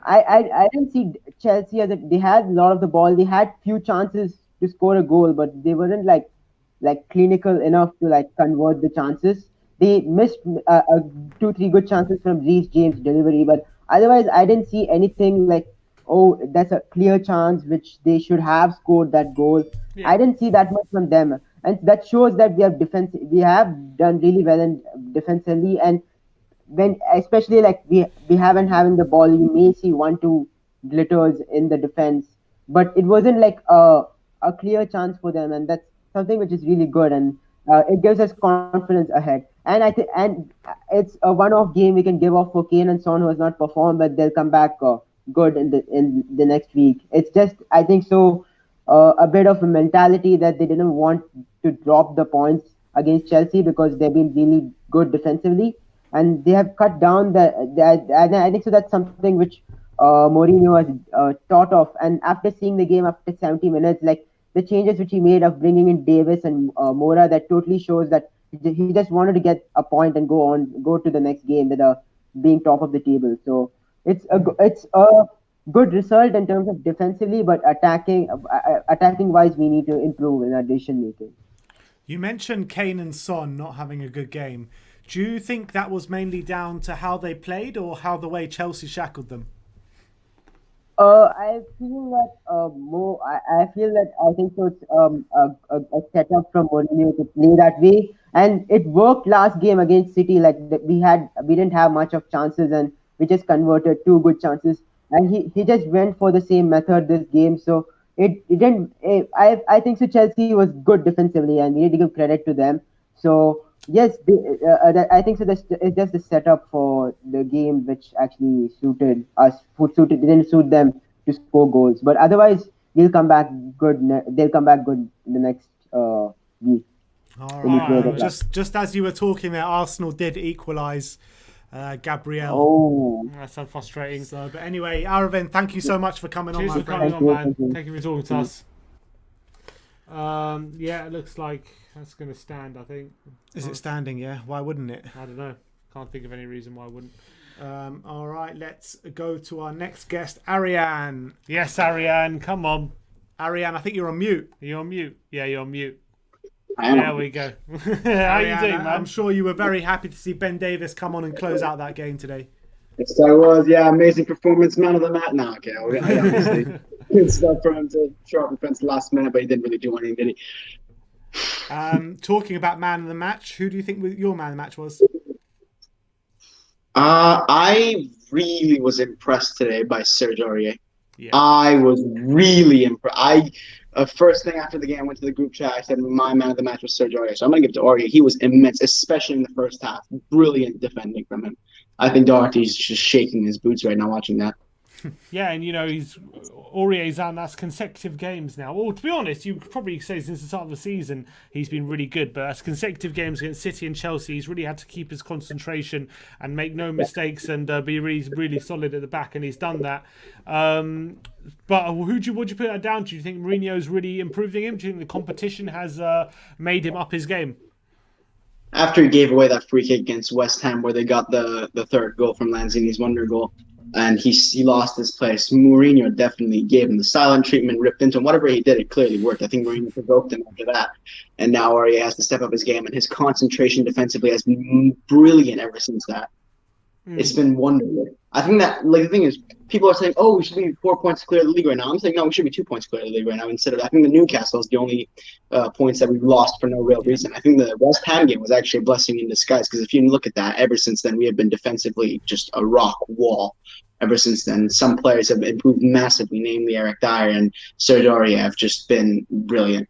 I didn't see Chelsea as they had a lot of the ball. They had few chances to score a goal, but they weren't like clinical enough to like convert the chances. They missed 2-3 good chances from Reece James' delivery, but otherwise I didn't see anything like, oh, that's a clear chance which they should have scored that goal. Yeah. I didn't see that much from them, and that shows that we have done really well in defensively. And when especially like we haven't having the ball, you may see 1-2 glitters in the defense, but it wasn't like a clear chance for them, and that's something which is really good, and it gives us confidence ahead. And I think it's a one-off game we can give off for Kane and Son, who has not performed, but they'll come back good in the next week. It's just I think so a bit of a mentality that they didn't want to drop the points against Chelsea because they've been really good defensively, and they have cut down and I think so that's something which Mourinho has thought of. And after seeing the game after 70 minutes, like the changes which he made of bringing in Davis and Moura, that totally shows that he just wanted to get a point and go to the next game with being top of the table. So it's a good result in terms of defensively, but attacking wise, we need to improve in our decision making. You mentioned Kane and Son not having a good game. Do you think that was mainly down to how they played or how the way Chelsea shackled them? I feel that more. I feel that I think so. It's a setup from Mourinho to play that way, and it worked last game against City. Like we didn't have much of chances, and we just converted 2 good chances, and he just went for the same method this game. So it didn't. I think so. Chelsea was good defensively, and we need to give credit to them. So yes, I think so. It's just the setup for the game which actually suited us. Didn't suit them to score goals, but otherwise they'll come back good. They'll come back good the next week. All right. Just as you were talking there, Arsenal did equalise Gabriel. Oh, That sounds frustrating. So, but anyway, Aravind, thank you so much for coming on, Cheers my for friend. coming on, man. Thank you. Thank you for talking to us. Yeah, it looks like that's going to stand, I think. Is it standing? Yeah. Why wouldn't it? I don't know. Can't think of any reason why I wouldn't. All right, let's go to our next guest, Arianne. Yes, Arianne, come on. Arianne, I think you're on mute. Are you on mute? Yeah, you're on mute. I am. There we go. How you Arianne, doing, man? I'm sure you were very happy to see Ben Davis come on and close out that game today. Yes, I was. Yeah, amazing performance. Man of the match. No, okay. Obviously, good stuff for him to show up defense last minute, but he didn't really do anything, did he? Talking about man of the match, who do you think your man of the match was? I really was impressed today by Serge Aurier. Yeah. I was really impressed. First thing after the game, I went to the group chat. I said my man of the match was Serge Aurier, so I'm gonna give it to Aurier. He was immense, especially in the first half. Brilliant defending from him. I think Doherty's just shaking his boots right now watching that. Yeah, and Aurier's on that's consecutive games now. Well, to be honest, you could probably say since the start of the season he's been really good, but as consecutive games against City and Chelsea, he's really had to keep his concentration and make no mistakes and be really, really solid at the back, and he's done that. But would you put that down to? Do you think Mourinho's really improving him? Do you think the competition has made him up his game? After he gave away that free kick against West Ham, where they got the third goal from Lanzini's wonder goal, and he lost his place, Mourinho definitely gave him the silent treatment, ripped into him. Whatever he did, it clearly worked. I think Mourinho provoked him after that. And now Aurier has to step up his game, and his concentration defensively has been brilliant ever since that. It's been wonderful. I think that, the thing is, people are saying, oh, we should be 4 points clear of the league right now. I'm saying, no, we should be 2 points clear of the league right now. Instead of, I think the Newcastle is the only points that we've lost for no real reason. I think the West Ham game was actually a blessing in disguise, because if you look at that, ever since then, we have been defensively just a rock wall. Ever since then, some players have improved massively, namely Eric Dyer and Serge Aurier have just been brilliant.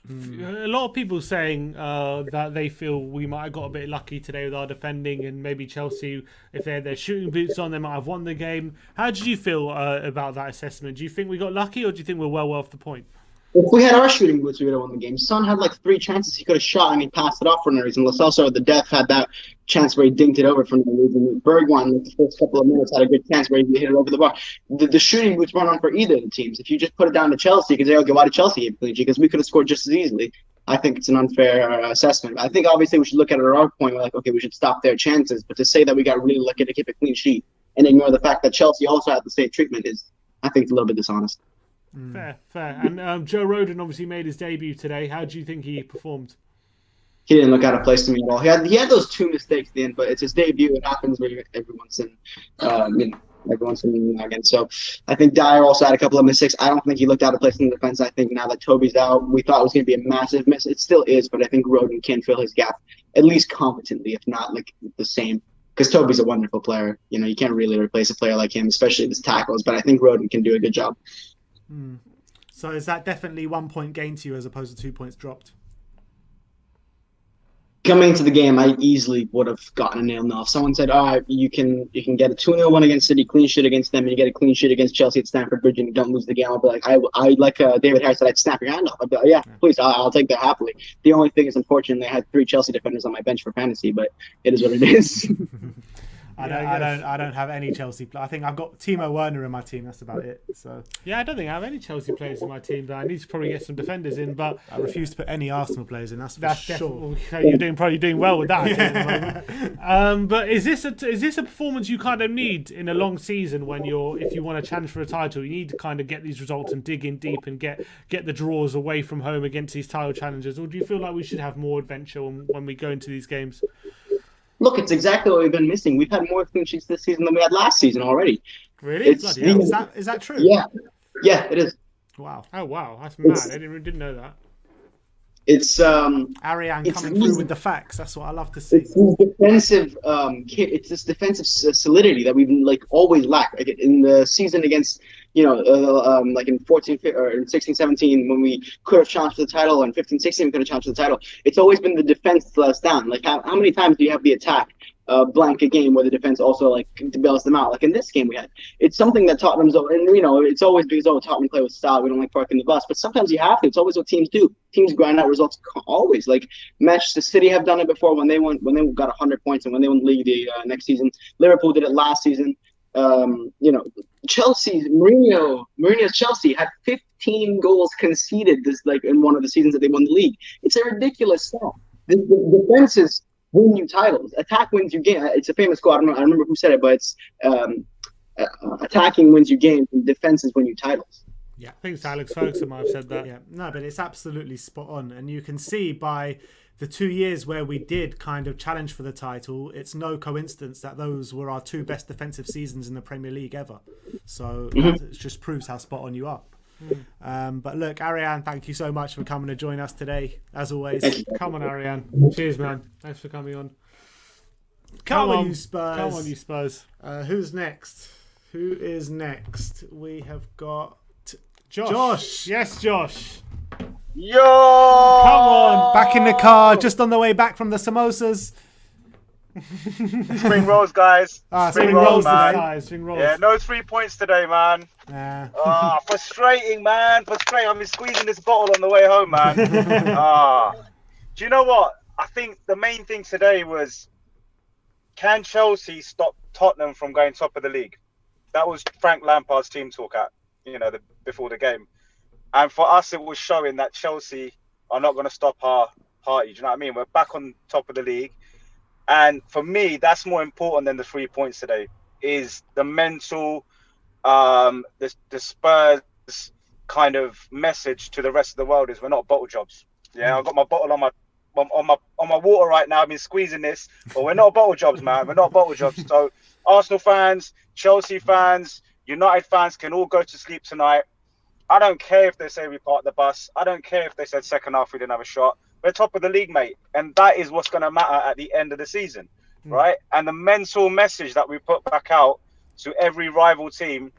A lot of people saying that they feel we might have got a bit lucky today with our defending, and maybe Chelsea, if they had their shooting boots on, they might have won the game. How did you feel about that assessment? Do you think we got lucky, or do you think we're well off the point? If we had our shooting boots, we would have won the game. Son had 3 chances he could have shot, and he passed it off for no reason. Lo Celso at the death had that chance where he dinked it over for no reason. Bergwijn, the first couple of minutes, had a good chance where he hit it over the bar. The shooting boots weren't on for either of the teams. If you just put it down to Chelsea, you could say, okay, why did Chelsea get clean sheet? Because we could have scored just as easily. I think it's an unfair assessment. I think obviously we should look at it at our point. We're okay, we should stop their chances. But to say that we got really lucky to keep a clean sheet and ignore the fact that Chelsea also had the same treatment is, I think, it's a little bit dishonest. Fair. And Joe Rodon obviously made his debut today. How do you think he performed? He didn't look out of place to me at all. He had those 2 mistakes at the end, but it's his debut. It happens every once in again. So I think Dyer also had a couple of mistakes. I don't think he looked out of place in the defense. I think now that Toby's out, we thought it was going to be a massive miss. It still is, but I think Rodon can fill his gap at least competently, if not the same. Because Toby's a wonderful player. You can't really replace a player like him, especially with his tackles. But I think Rodon can do a good job. So is that definitely 1 point gain to you as opposed to 2 points dropped? Coming into the game, I easily would have gotten a 0-0. If someone said, you can get a 2-0 win against City, clean sheet against them, and you get a clean sheet against Chelsea at Stamford Bridge and you don't lose the game, I'll be like, David Harris said, I'd snap your hand off. I'd be like, yeah, please, I'll take that happily. The only thing is, unfortunately, I had 3 Chelsea defenders on my bench for fantasy, but it is what it is. I don't have any Chelsea players. I think I've got Timo Werner in my team. That's about it. So yeah, I don't think I have any Chelsea players in my team, but I need to probably get some defenders in. But I refuse to put any Arsenal players in. That's sure. You're probably doing well with that. At the moment. But is this a performance you kind of need in a long season when if you want to challenge for a title, you need to kind of get these results and dig in deep and get the draws away from home against these title challengers, or do you feel like we should have more adventure when we go into these games? Look, it's exactly what we've been missing. We've had more clean sheets this season than we had last season already. Really? Is that true? Yeah, it is. Wow. Oh, wow. That's mad. I didn't know that. It's Arianne coming through with the facts. That's what I love to see. It's this defensive solidity that we've always lacked. In the season against in 14 or in 16-17 when we could have challenged for the title, and 15-16 we could have challenged for the title. It's always been the defense to let us down. How many times do you have the attack blank a game where the defense also like bails them out. Like in this game we had, it's something that Tottenham's, and it's always because Tottenham play with style. We don't like parking the bus, but sometimes you have to. It's always what teams do. Teams grind out results always. Like Manchester City have done it before when they got 100 points and when they won the league the next season. Liverpool did it last season. Mourinho's Chelsea had 15 goals conceded in one of the seasons that they won the league. It's a ridiculous stat. The defenses win you titles. Attack wins you games. It's a famous quote. I don't remember who said it, but it's attacking wins you games and defenses win you titles. Yeah, I think it's Alex Ferguson might have said that. Yeah, no, but it's absolutely spot on. And you can see by the 2 years where we did kind of challenge for the title, it's no coincidence that those were our 2 best defensive seasons in the Premier League ever. So it just proves how spot on you are. But look, Arianne, thank you so much for coming to join us today, as always. Come on, Arianne. Cheers, man. Thanks for coming on. Come on, you Spurs. Come on, you Spurs. Who's next? Who is next? We have got Josh. Yes, Josh. Yo! Come on. Back in the car, just on the way back from the samosas. Spring rolls, guys. Spring rolls, man. Spring rolls. Yeah, no 3 points today, man. Frustrating, man. Frustrating. I've been squeezing this bottle on the way home, man. Do you know what? I think the main thing today was, can Chelsea stop Tottenham from going top of the league? That was Frank Lampard's team talk before the game. And for us, it was showing that Chelsea are not going to stop our party. Do you know what I mean? We're back on top of the league. And for me, that's more important than the 3 points today, is the mental, the Spurs kind of message to the rest of the world is we're not bottle jobs. Yeah, I've got my bottle on my water right now. I've been squeezing this, but we're not bottle jobs, man. We're not bottle jobs. So Arsenal fans, Chelsea fans, United fans can all go to sleep tonight. I don't care if they say we parked the bus. I don't care if they said second half we didn't have a shot. We're top of the league, mate. And that is what's going to matter at the end of the season, right? And the mental message that we put back out to every rival team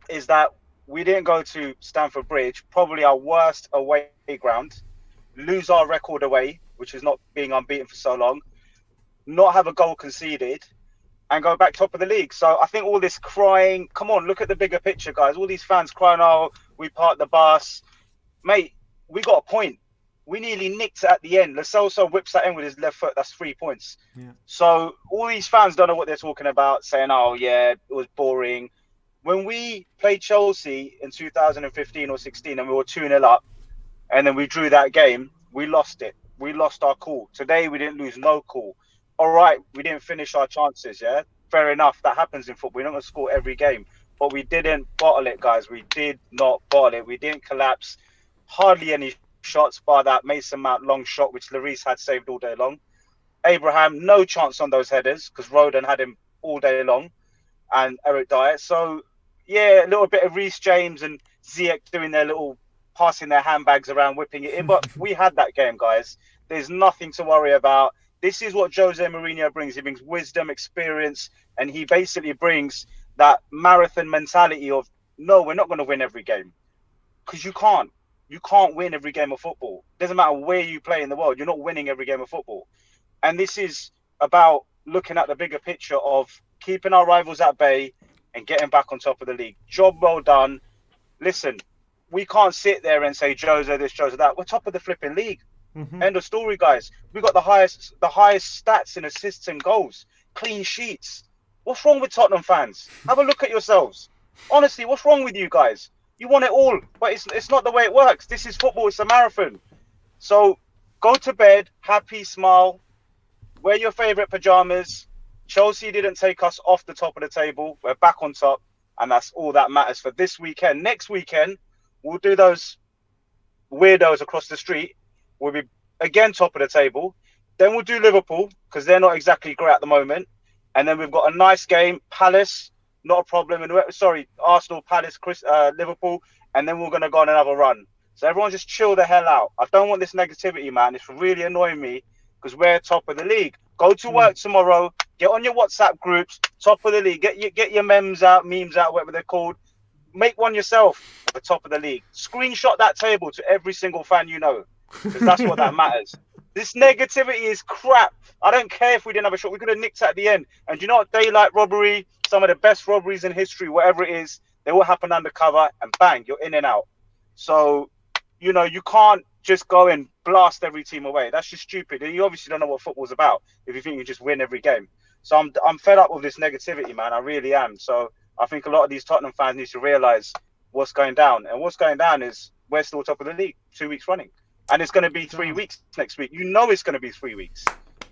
is that we didn't go to Stamford Bridge, probably our worst away ground, lose our record away, which is not being unbeaten for so long, not have a goal conceded, and go back top of the league. So I think all this crying, come on, look at the bigger picture, guys. All these fans crying, oh, we parked the bus. Mate, we got a point. We nearly nicked it at the end. Lo Celso whips that in with his left foot. That's 3 points. Yeah. So all these fans don't know what they're talking about, saying, oh, yeah, it was boring. When we played Chelsea in 2015 or 16 and we were 2-0 up, and then we drew that game, we lost it. We lost our cool. Today, we didn't lose no cool. All right, we didn't finish our chances, yeah? Fair enough, that happens in football. We're not going to score every game. But we didn't bottle it, guys. We did not bottle it. We didn't collapse. Hardly any shots, bar that Mason Mount long shot, which Lloris had saved all day long. Abraham, no chance on those headers, because Roden had him all day long, and Eric Dyer. So, yeah, a little bit of Reece James and Ziyech doing their little, passing their handbags around, whipping it in. But we had that game, guys. There's nothing to worry about. This is what Jose Mourinho brings. He brings wisdom, experience, and he basically brings that marathon mentality of, no, we're not going to win every game. Because you can't. You can't win every game of football. Doesn't matter where you play in the world. You're not winning every game of football. And this is about looking at the bigger picture of keeping our rivals at bay and getting back on top of the league. Job well done. Listen, we can't sit there and say, Jose this, Jose that. We're top of the flipping league. End of story, guys. We got the highest stats in assists and goals, clean sheets. What's wrong with Tottenham fans? Have a look at yourselves. Honestly, what's wrong with you guys? You want it all, but it's not the way it works. This is football. It's a marathon. So go to bed, happy, smile, wear your favourite pajamas. Chelsea didn't take us off the top of the table. We're back on top, and that's all that matters for this weekend. Next weekend, we'll do those weirdos across the street. We'll be again top of the table. Then we'll do Liverpool, because they're not exactly great at the moment. And then we've got a nice game, Palace, not a problem. And Arsenal, Palace, Liverpool, and then we're going to go on another run. So everyone just chill the hell out. I don't want this negativity, man. It's really annoying me, because we're top of the league. Go to work tomorrow. Get on your WhatsApp groups. Top of the league. Get your memes out, whatever they're called. Make one yourself at the top of the league. Screenshot that table to every single fan you know, because that's what that matters. This negativity is crap. I don't care if we didn't have a shot. We could have nicked at the end. And you know what? Daylight robbery, some of the best robberies in history, whatever it is, they all happen undercover, and bang, you're in and out. So, you know, you can't just go and blast every team away. That's just stupid. And you obviously don't know what football's about if you think you just win every game. So I'm fed up with this negativity, man. I really am. So I think a lot of these Tottenham fans need to realise what's going down. And what's going down is we're still top of the league 2 weeks running. And it's going to be 3 weeks next week. You know it's going to be 3 weeks.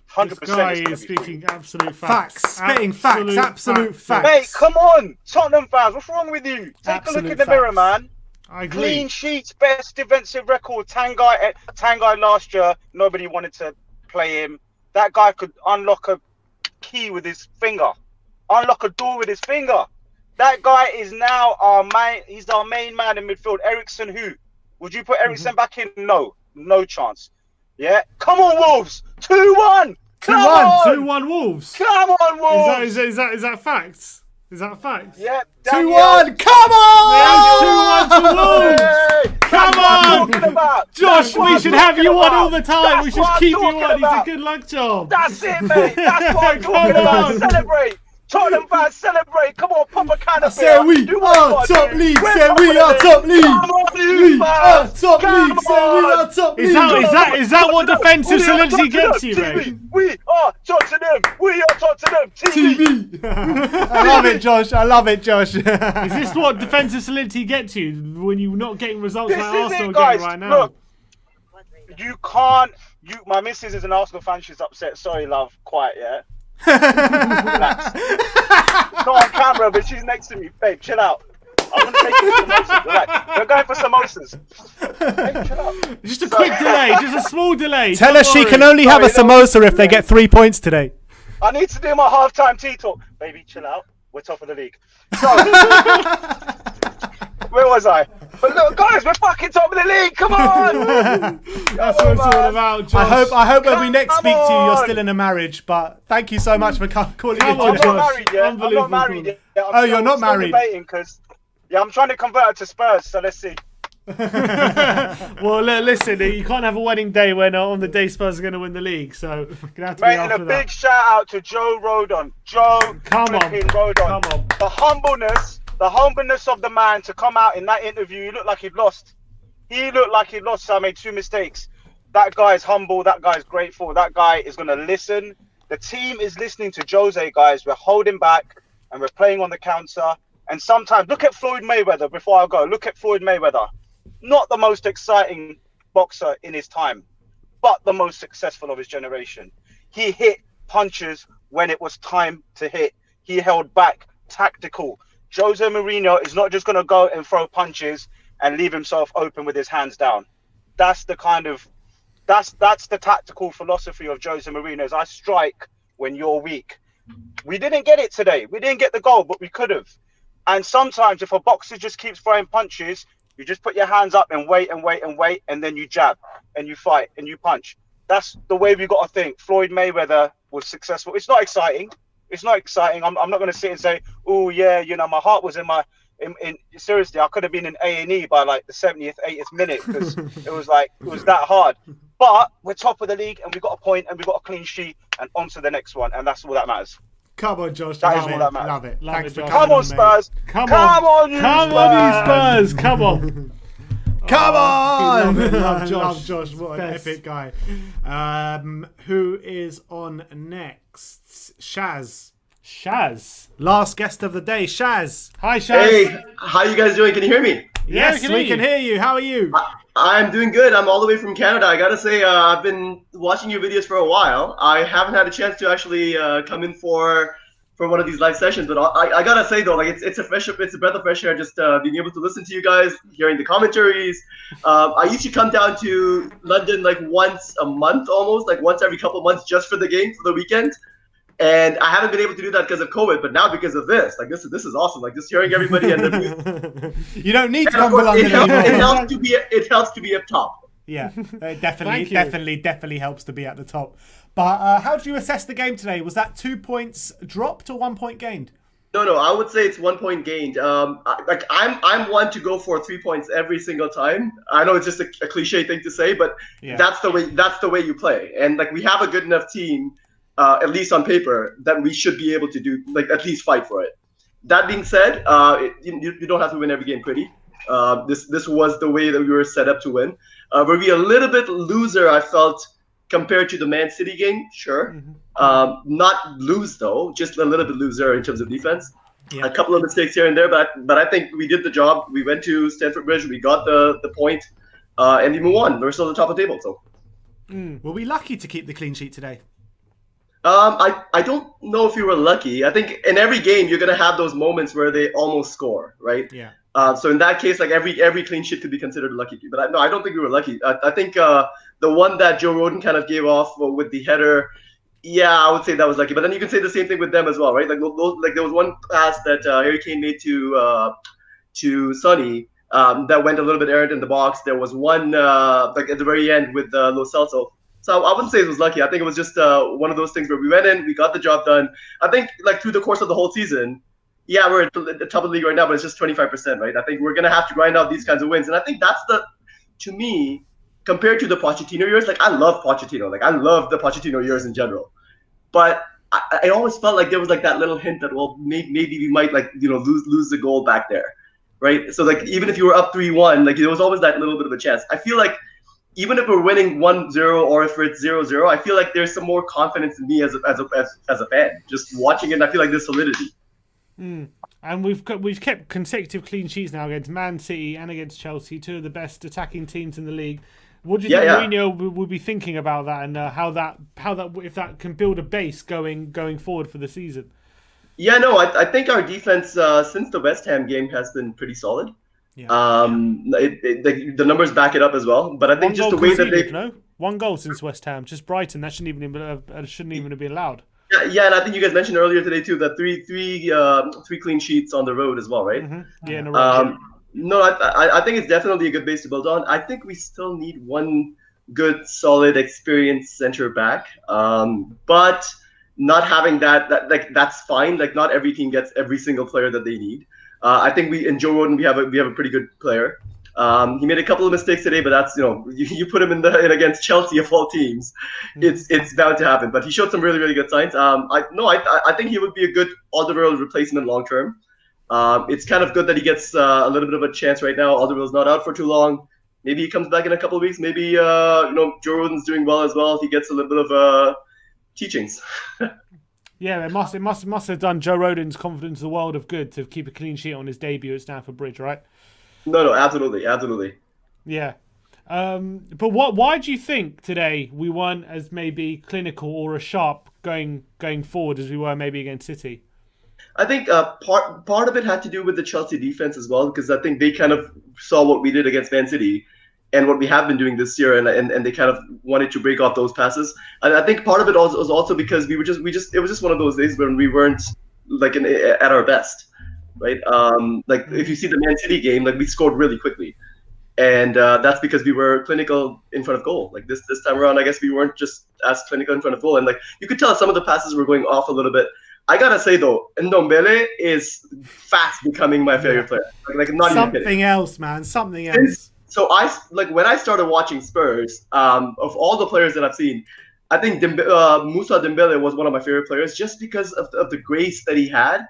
100%. This guy is speaking absolute facts. Spitting facts. Absolute facts. Mate, come on. Tottenham fans, what's wrong with you? Take a look in the mirror, man. I agree. Clean sheets, best defensive record. Tanguy last year, nobody wanted to play him. That guy could unlock a key with his finger. Unlock a door with his finger. That guy is now our main. He's our main man in midfield. Eriksen, who? Would you put Eriksen back in? No chance. Yeah. Come on, Wolves. 2-1. 2-1 Wolves. Come on, Wolves. Is that facts? Is that facts? Yeah. 2-1. Come on. 2-1 to Wolves. Come on. Josh, we should have you on all the time. We should keep you on. He's a good luck job. That's it, mate. That's what I'm talking about. Celebrate. Tottenham fans, celebrate. Come on, pop a can of beer. Say we are top league. Say we are top league. We are top league. Say we are top league. Is that what defensive solidity gets you, mate? We are Tottenham. We are Tottenham TV. I love it, Josh. I love it, Josh. Is this what defensive solidity gets you when you're not getting results like Arsenal guys, getting right now? Look, you can't. My missus is an Arsenal fan. She's upset. Sorry, love. Quiet, yeah. Relax. It's not on camera, but she's next to me. Babe, chill out. I'm gonna take you to samosas. Relax. We're going for samosas. Babe, chill out. Just a quick delay, just a small delay. Tell her she can only have a samosa if they get 3 points today. I need to do my halftime tea talk. Baby, chill out. We're top of the league. So, where was I? But look, guys, we're fucking top of the league. Come on. That's what it's all about, Josh. I hope when we next speak to you, you're still in a marriage. But thank you so much for calling in. I'm not married yet. I'm not married yet. You're not married. Because I'm trying to convert her to Spurs. So let's see. Well, listen, you can't have a wedding day when on the day Spurs are going to win the league, so you're gonna have to be and a big shout out to Joe Rodon. Rodon. The humbleness of the man to come out in that interview. He looked like he'd lost. So I made 2 mistakes. That guy's humble. That guy's grateful. That guy is going to listen. The team is listening to Jose, guys. We're holding back and we're playing on the counter. And sometimes, look at Floyd Mayweather before I go. Look at Floyd Mayweather. Not the most exciting boxer in his time, but the most successful of his generation. He hit punches when it was time to hit. He held back, tactical. Jose Mourinho is not just going to go and throw punches and leave himself open with his hands down. That's the tactical philosophy of Jose Mourinho. Is I strike when you're weak. We didn't get it today. We didn't get the goal, but we could have. And sometimes if a boxer just keeps throwing punches, you just put your hands up and wait, and then you jab and you fight and you punch. That's the way we got to think. Floyd Mayweather was successful. It's not exciting. I'm not going to sit and say, oh yeah, you know, my heart was in seriously, I could have been in A&E by like the 70th, 80th minute because it was that hard. But we're top of the league and we got a point and we got a clean sheet and on to the next one, and that's all that matters. Come on, Josh. Love it. Thanks for Come on, Spurs. Come on, you Spurs. Come on. Come on! Love Josh. What an epic guy. Who is on next? Shaz. Last guest of the day, Shaz. Hi, Shaz. Hey, how you guys doing? Can you hear me? Yes, we can hear you. How are you? I'm doing good. I'm all the way from Canada. I gotta say, I've been watching your videos for a while. I haven't had a chance to actually come in for one of these live sessions, but I gotta say though, like it's a breath of fresh air just being able to listen to you guys, hearing the commentaries. I used to come down to London like once a month, almost like once every couple of months, just for the game for the weekend. And I haven't been able to do that because of COVID, but now because of this, like this is awesome. Like just hearing everybody and the you don't need to come to London anymore. It helps to be up top. Yeah, it definitely helps to be at the top. But how do you assess the game today? Was that 2 points dropped or 1 point gained? No. I would say it's 1 point gained. I'm one to go for 3 points every single time. I know it's just a cliche thing to say, but that's the way you play. And like we have a good enough team, at least on paper, that we should be able to do like at least fight for it. That being said, you don't have to win every game pretty. This was the way that we were set up to win. Were we a little bit loser? I felt compared to the Man City game, sure. Not lose though, just a little bit loser in terms of defense. A couple of mistakes here and there, but I think we did the job. We went to Stamford Bridge, we got the point, and we move on. We're still at the top of the table. So, were we lucky to keep the clean sheet today? I don't know if you were lucky. I think in every game you're gonna have those moments where they almost score, right? Yeah. So in that case, like every clean sheet could be considered lucky. But I don't think we were lucky. I think the one that Joe Rodon kind of gave off with the header, yeah, I would say that was lucky. But then you can say the same thing with them as well, right? Like there was one pass that Harry Kane made to Sonny that went a little bit errant in the box. There was one like at the very end with Lo Celso. So I wouldn't say it was lucky. I think it was just one of those things where we went in, we got the job done. I think like through the course of the whole season, yeah, we're at the top of the league right now, but it's just 25%, right? I think we're going to have to grind out these kinds of wins. And I think that's to me, compared to the Pochettino years, like I love Pochettino. Like I love the Pochettino years in general. But I always felt like there was like that little hint that, well, maybe we might like, lose the goal back there, right? So like even if you were up 3-1, like there was always that little bit of a chance. I feel like even if we're winning 1-0 or if it's 0-0, I feel like there's some more confidence in me as a fan. Just watching it, I feel like there's solidity. And we've kept consecutive clean sheets now against Man City and against Chelsea, two of the best attacking teams in the league. What do you think Mourinho will be thinking about that, and how that if that can build a base going forward for the season? Yeah, no, I think our defense since the West Ham game has been pretty solid. Yeah. The numbers back it up as well, but I think just the way that they one goal since West Ham, just Brighton, that shouldn't even have been allowed. Yeah, and I think you guys mentioned earlier today too that three clean sheets on the road as well, right? Mm-hmm. Yeah, in a row. No, I think it's definitely a good base to build on. I think we still need one good, solid, experienced center back, but not having that's fine. Like not every team gets every single player that they need. I think in Joe Rodon we have a pretty good player. He made a couple of mistakes today, but that's you put him in against Chelsea of all teams, it's bound to happen. But he showed some really really good signs. I think he would be a good Alderweireld replacement long term. It's kind of good that he gets a little bit of a chance right now. Alderweireld's not out for too long. Maybe he comes back in a couple of weeks. Maybe Joe Rodon's doing well as well. He gets a little bit of teachings. Yeah, it must have done Joe Rodon's confidence the world of good to keep a clean sheet on his debut at Stamford Bridge, right? No, absolutely. Yeah. But why do you think today we weren't as maybe clinical or as sharp going forward as we were maybe against City? I think part of it had to do with the Chelsea defense as well, because I think they kind of saw what we did against Man City and what we have been doing this year, and they kind of wanted to break off those passes. And I think part of it was also because it was just one of those days when we weren't like at our best, right? Like if you see the Man City game, like we scored really quickly, and that's because we were clinical in front of goal. Like this time around, I guess we weren't just as clinical in front of goal, and like you could tell some of the passes were going off a little bit. I gotta say though, Ndombele is fast becoming my favorite player. Like not even kidding. Something else, man. Something else. So when I started watching Spurs, of all the players that I've seen, I think Moussa Dembele was one of my favorite players just because of the grace that he had.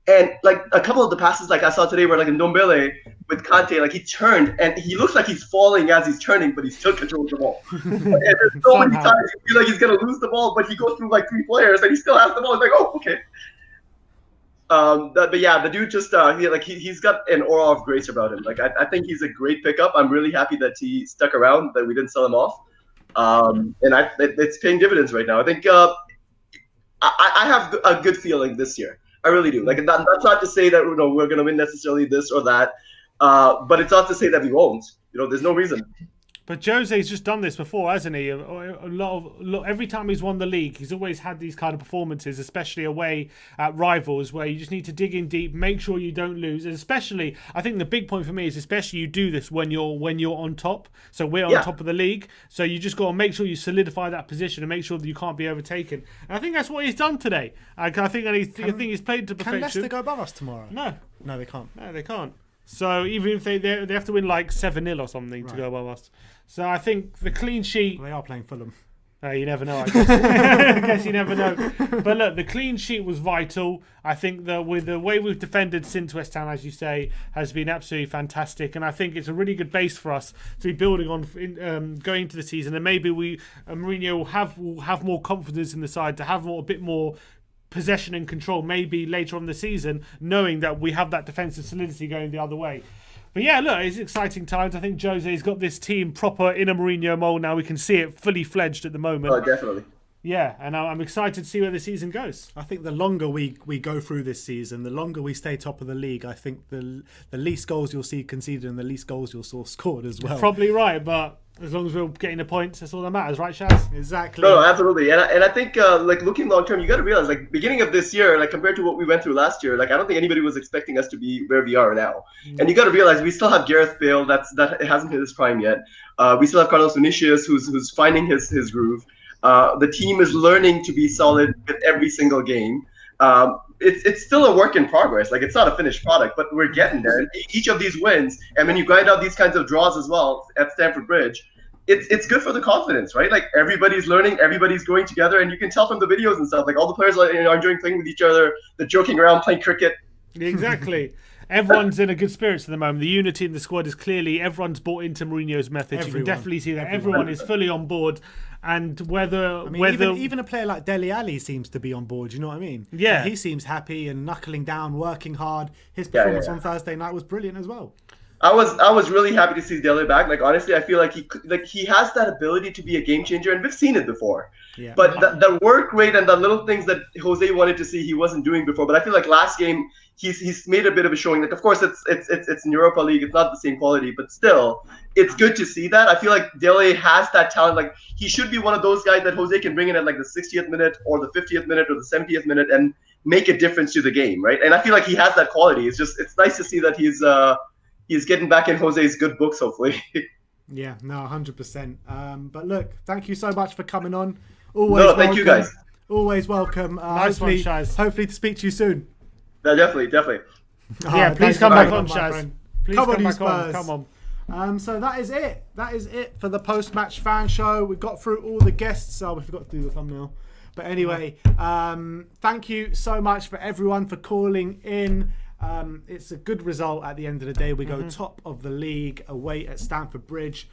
And like a couple of the passes like I saw today were like in Ndombele with Kante, like he turned and he looks like he's falling as he's turning, but he still controls the ball. And there's so many times you feel like he's gonna lose the ball, but he goes through like three players and he still has the ball. It's like, oh, okay. But yeah, the dude just he's got an aura of grace about him. Like I think he's a great pickup. I'm really happy that he stuck around, that we didn't sell him off. And it's paying dividends right now. I think I have a good feeling this year. I really do. Like that's not to say that we're going to win necessarily this or that, but it's not to say that we won't. There's no reason. But Jose's just done this before, hasn't he? Every time he's won the league, he's always had these kind of performances, especially away at rivals, where you just need to dig in deep, make sure you don't lose. And especially, I think the big point for me is especially you do this when you're on top. So we're on top of the league. So you just got to make sure you solidify that position and make sure that you can't be overtaken. And I think that's what he's done today. I think he's played to perfection. Can Leicester go above us tomorrow? No, they can't. No, they can't. So even if they have to win like 7-0 or something to go above us. So I think the clean sheet. Well, they are playing Fulham. You never know, I guess. I guess you never know. But look, the clean sheet was vital. I think that with the way we've defended since West Ham, as you say, has been absolutely fantastic. And I think it's a really good base for us to be building on going into the season. And maybe Mourinho will have more confidence in the side to have a bit more possession and control maybe later on in the season, knowing that we have that defensive solidity going the other way. But yeah, look, it's exciting times. I think Jose's got this team proper in a Mourinho mold now. We can see it fully fledged at the moment. Oh, definitely. Yeah, and I'm excited to see where the season goes. I think the longer we go through this season, the longer we stay top of the league, I think the least goals you'll see conceded and the least goals you'll see scored as well. Probably right, but as long as we're getting the points, that's all that matters, right, Shaz? Exactly. No, absolutely. And I think, like, looking long term, you got to realize, like, beginning of this year, like, compared to what we went through last year, like, I don't think anybody was expecting us to be where we are now. And you got to realize we still have Gareth Bale, that hasn't hit his prime yet. We still have Carlos Vinicius, who's finding his groove. The team is learning to be solid with every single game. It's still a work in progress. Like, it's not a finished product, but we're getting there. And each of these wins, and when you grind out these kinds of draws as well at Stamford Bridge, it's good for the confidence, right? Like, everybody's learning, everybody's going together, and you can tell from the videos and stuff. Like, all the players are enjoying playing with each other. They're joking around, playing cricket. Exactly. Everyone's in a good spirits at the moment. The unity in the squad is clearly everyone's bought into Mourinho's methods. You can definitely see that everyone is fully on board. And even a player like Dele Alli seems to be on board. You know what I mean? Yeah, he seems happy and knuckling down, working hard. His performance on Thursday night was brilliant as well. I was really happy to see Dele back. Like, honestly, I feel like he has that ability to be a game changer, and we've seen it before. Yeah. But the work rate and the little things that Jose wanted to see, he wasn't doing before. But I feel like last game he's made a bit of a showing. Like, of course, it's in Europa League, it's not the same quality, but still, it's good to see that. I feel like Dele has that talent. Like, he should be one of those guys that Jose can bring in at like the 60th minute or the 50th minute or the 70th minute and make a difference to the game, right? And I feel like he has that quality. It's nice to see that he's getting back in Jose's good books, hopefully. Yeah, no, 100%. But look, thank you so much for coming on. Always welcome. Thank you guys. Always welcome. Nice one, Shaz. Hopefully to speak to you soon. Yeah, definitely. Yeah, please come back on, Shaz. Please come back on. Come on. So that is it. That is it for the post-match fan show. We got through all the guests. Oh, we forgot to do the thumbnail. But anyway, thank you so much for everyone for calling in. It's a good result at the end of the day. We go top of the league away at Stamford Bridge.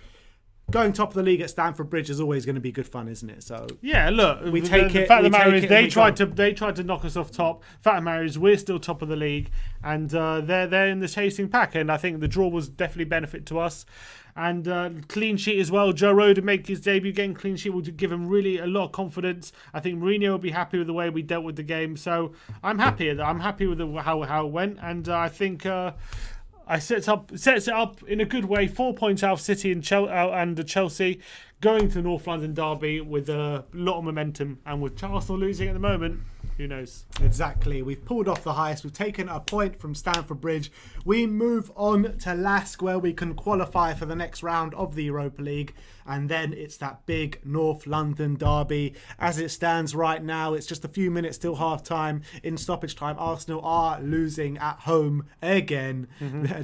Going top of the league at Stamford Bridge is always going to be good fun, isn't it? So yeah, look, we take it. The fact of the matter is they tried to knock us off top. Fact of the matter is we're still top of the league, and they're in the chasing pack. And I think the draw was definitely benefit to us. And clean sheet as well. Joe Rodon make his debut, getting clean sheet will give him really a lot of confidence. I think Mourinho will be happy with the way we dealt with the game. So I'm happy. I'm happy with how it went, and I think. I sets it up in a good way. 4 points out of City and Chelsea, going to North London derby with a lot of momentum, and with Arsenal losing at the moment, who knows? Exactly. We've pulled off the highest. We've taken a point from Stamford Bridge. We move on to Lask, where we can qualify for the next round of the Europa League. And then it's that big North London derby. As it stands right now, it's just a few minutes till half-time. In stoppage time, Arsenal are losing at home again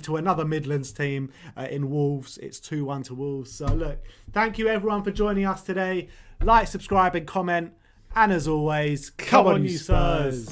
to another Midlands team in Wolves. It's 2-1 to Wolves. So look, thank you everyone for joining us today. Like, subscribe and comment. And as always, come on you Spurs.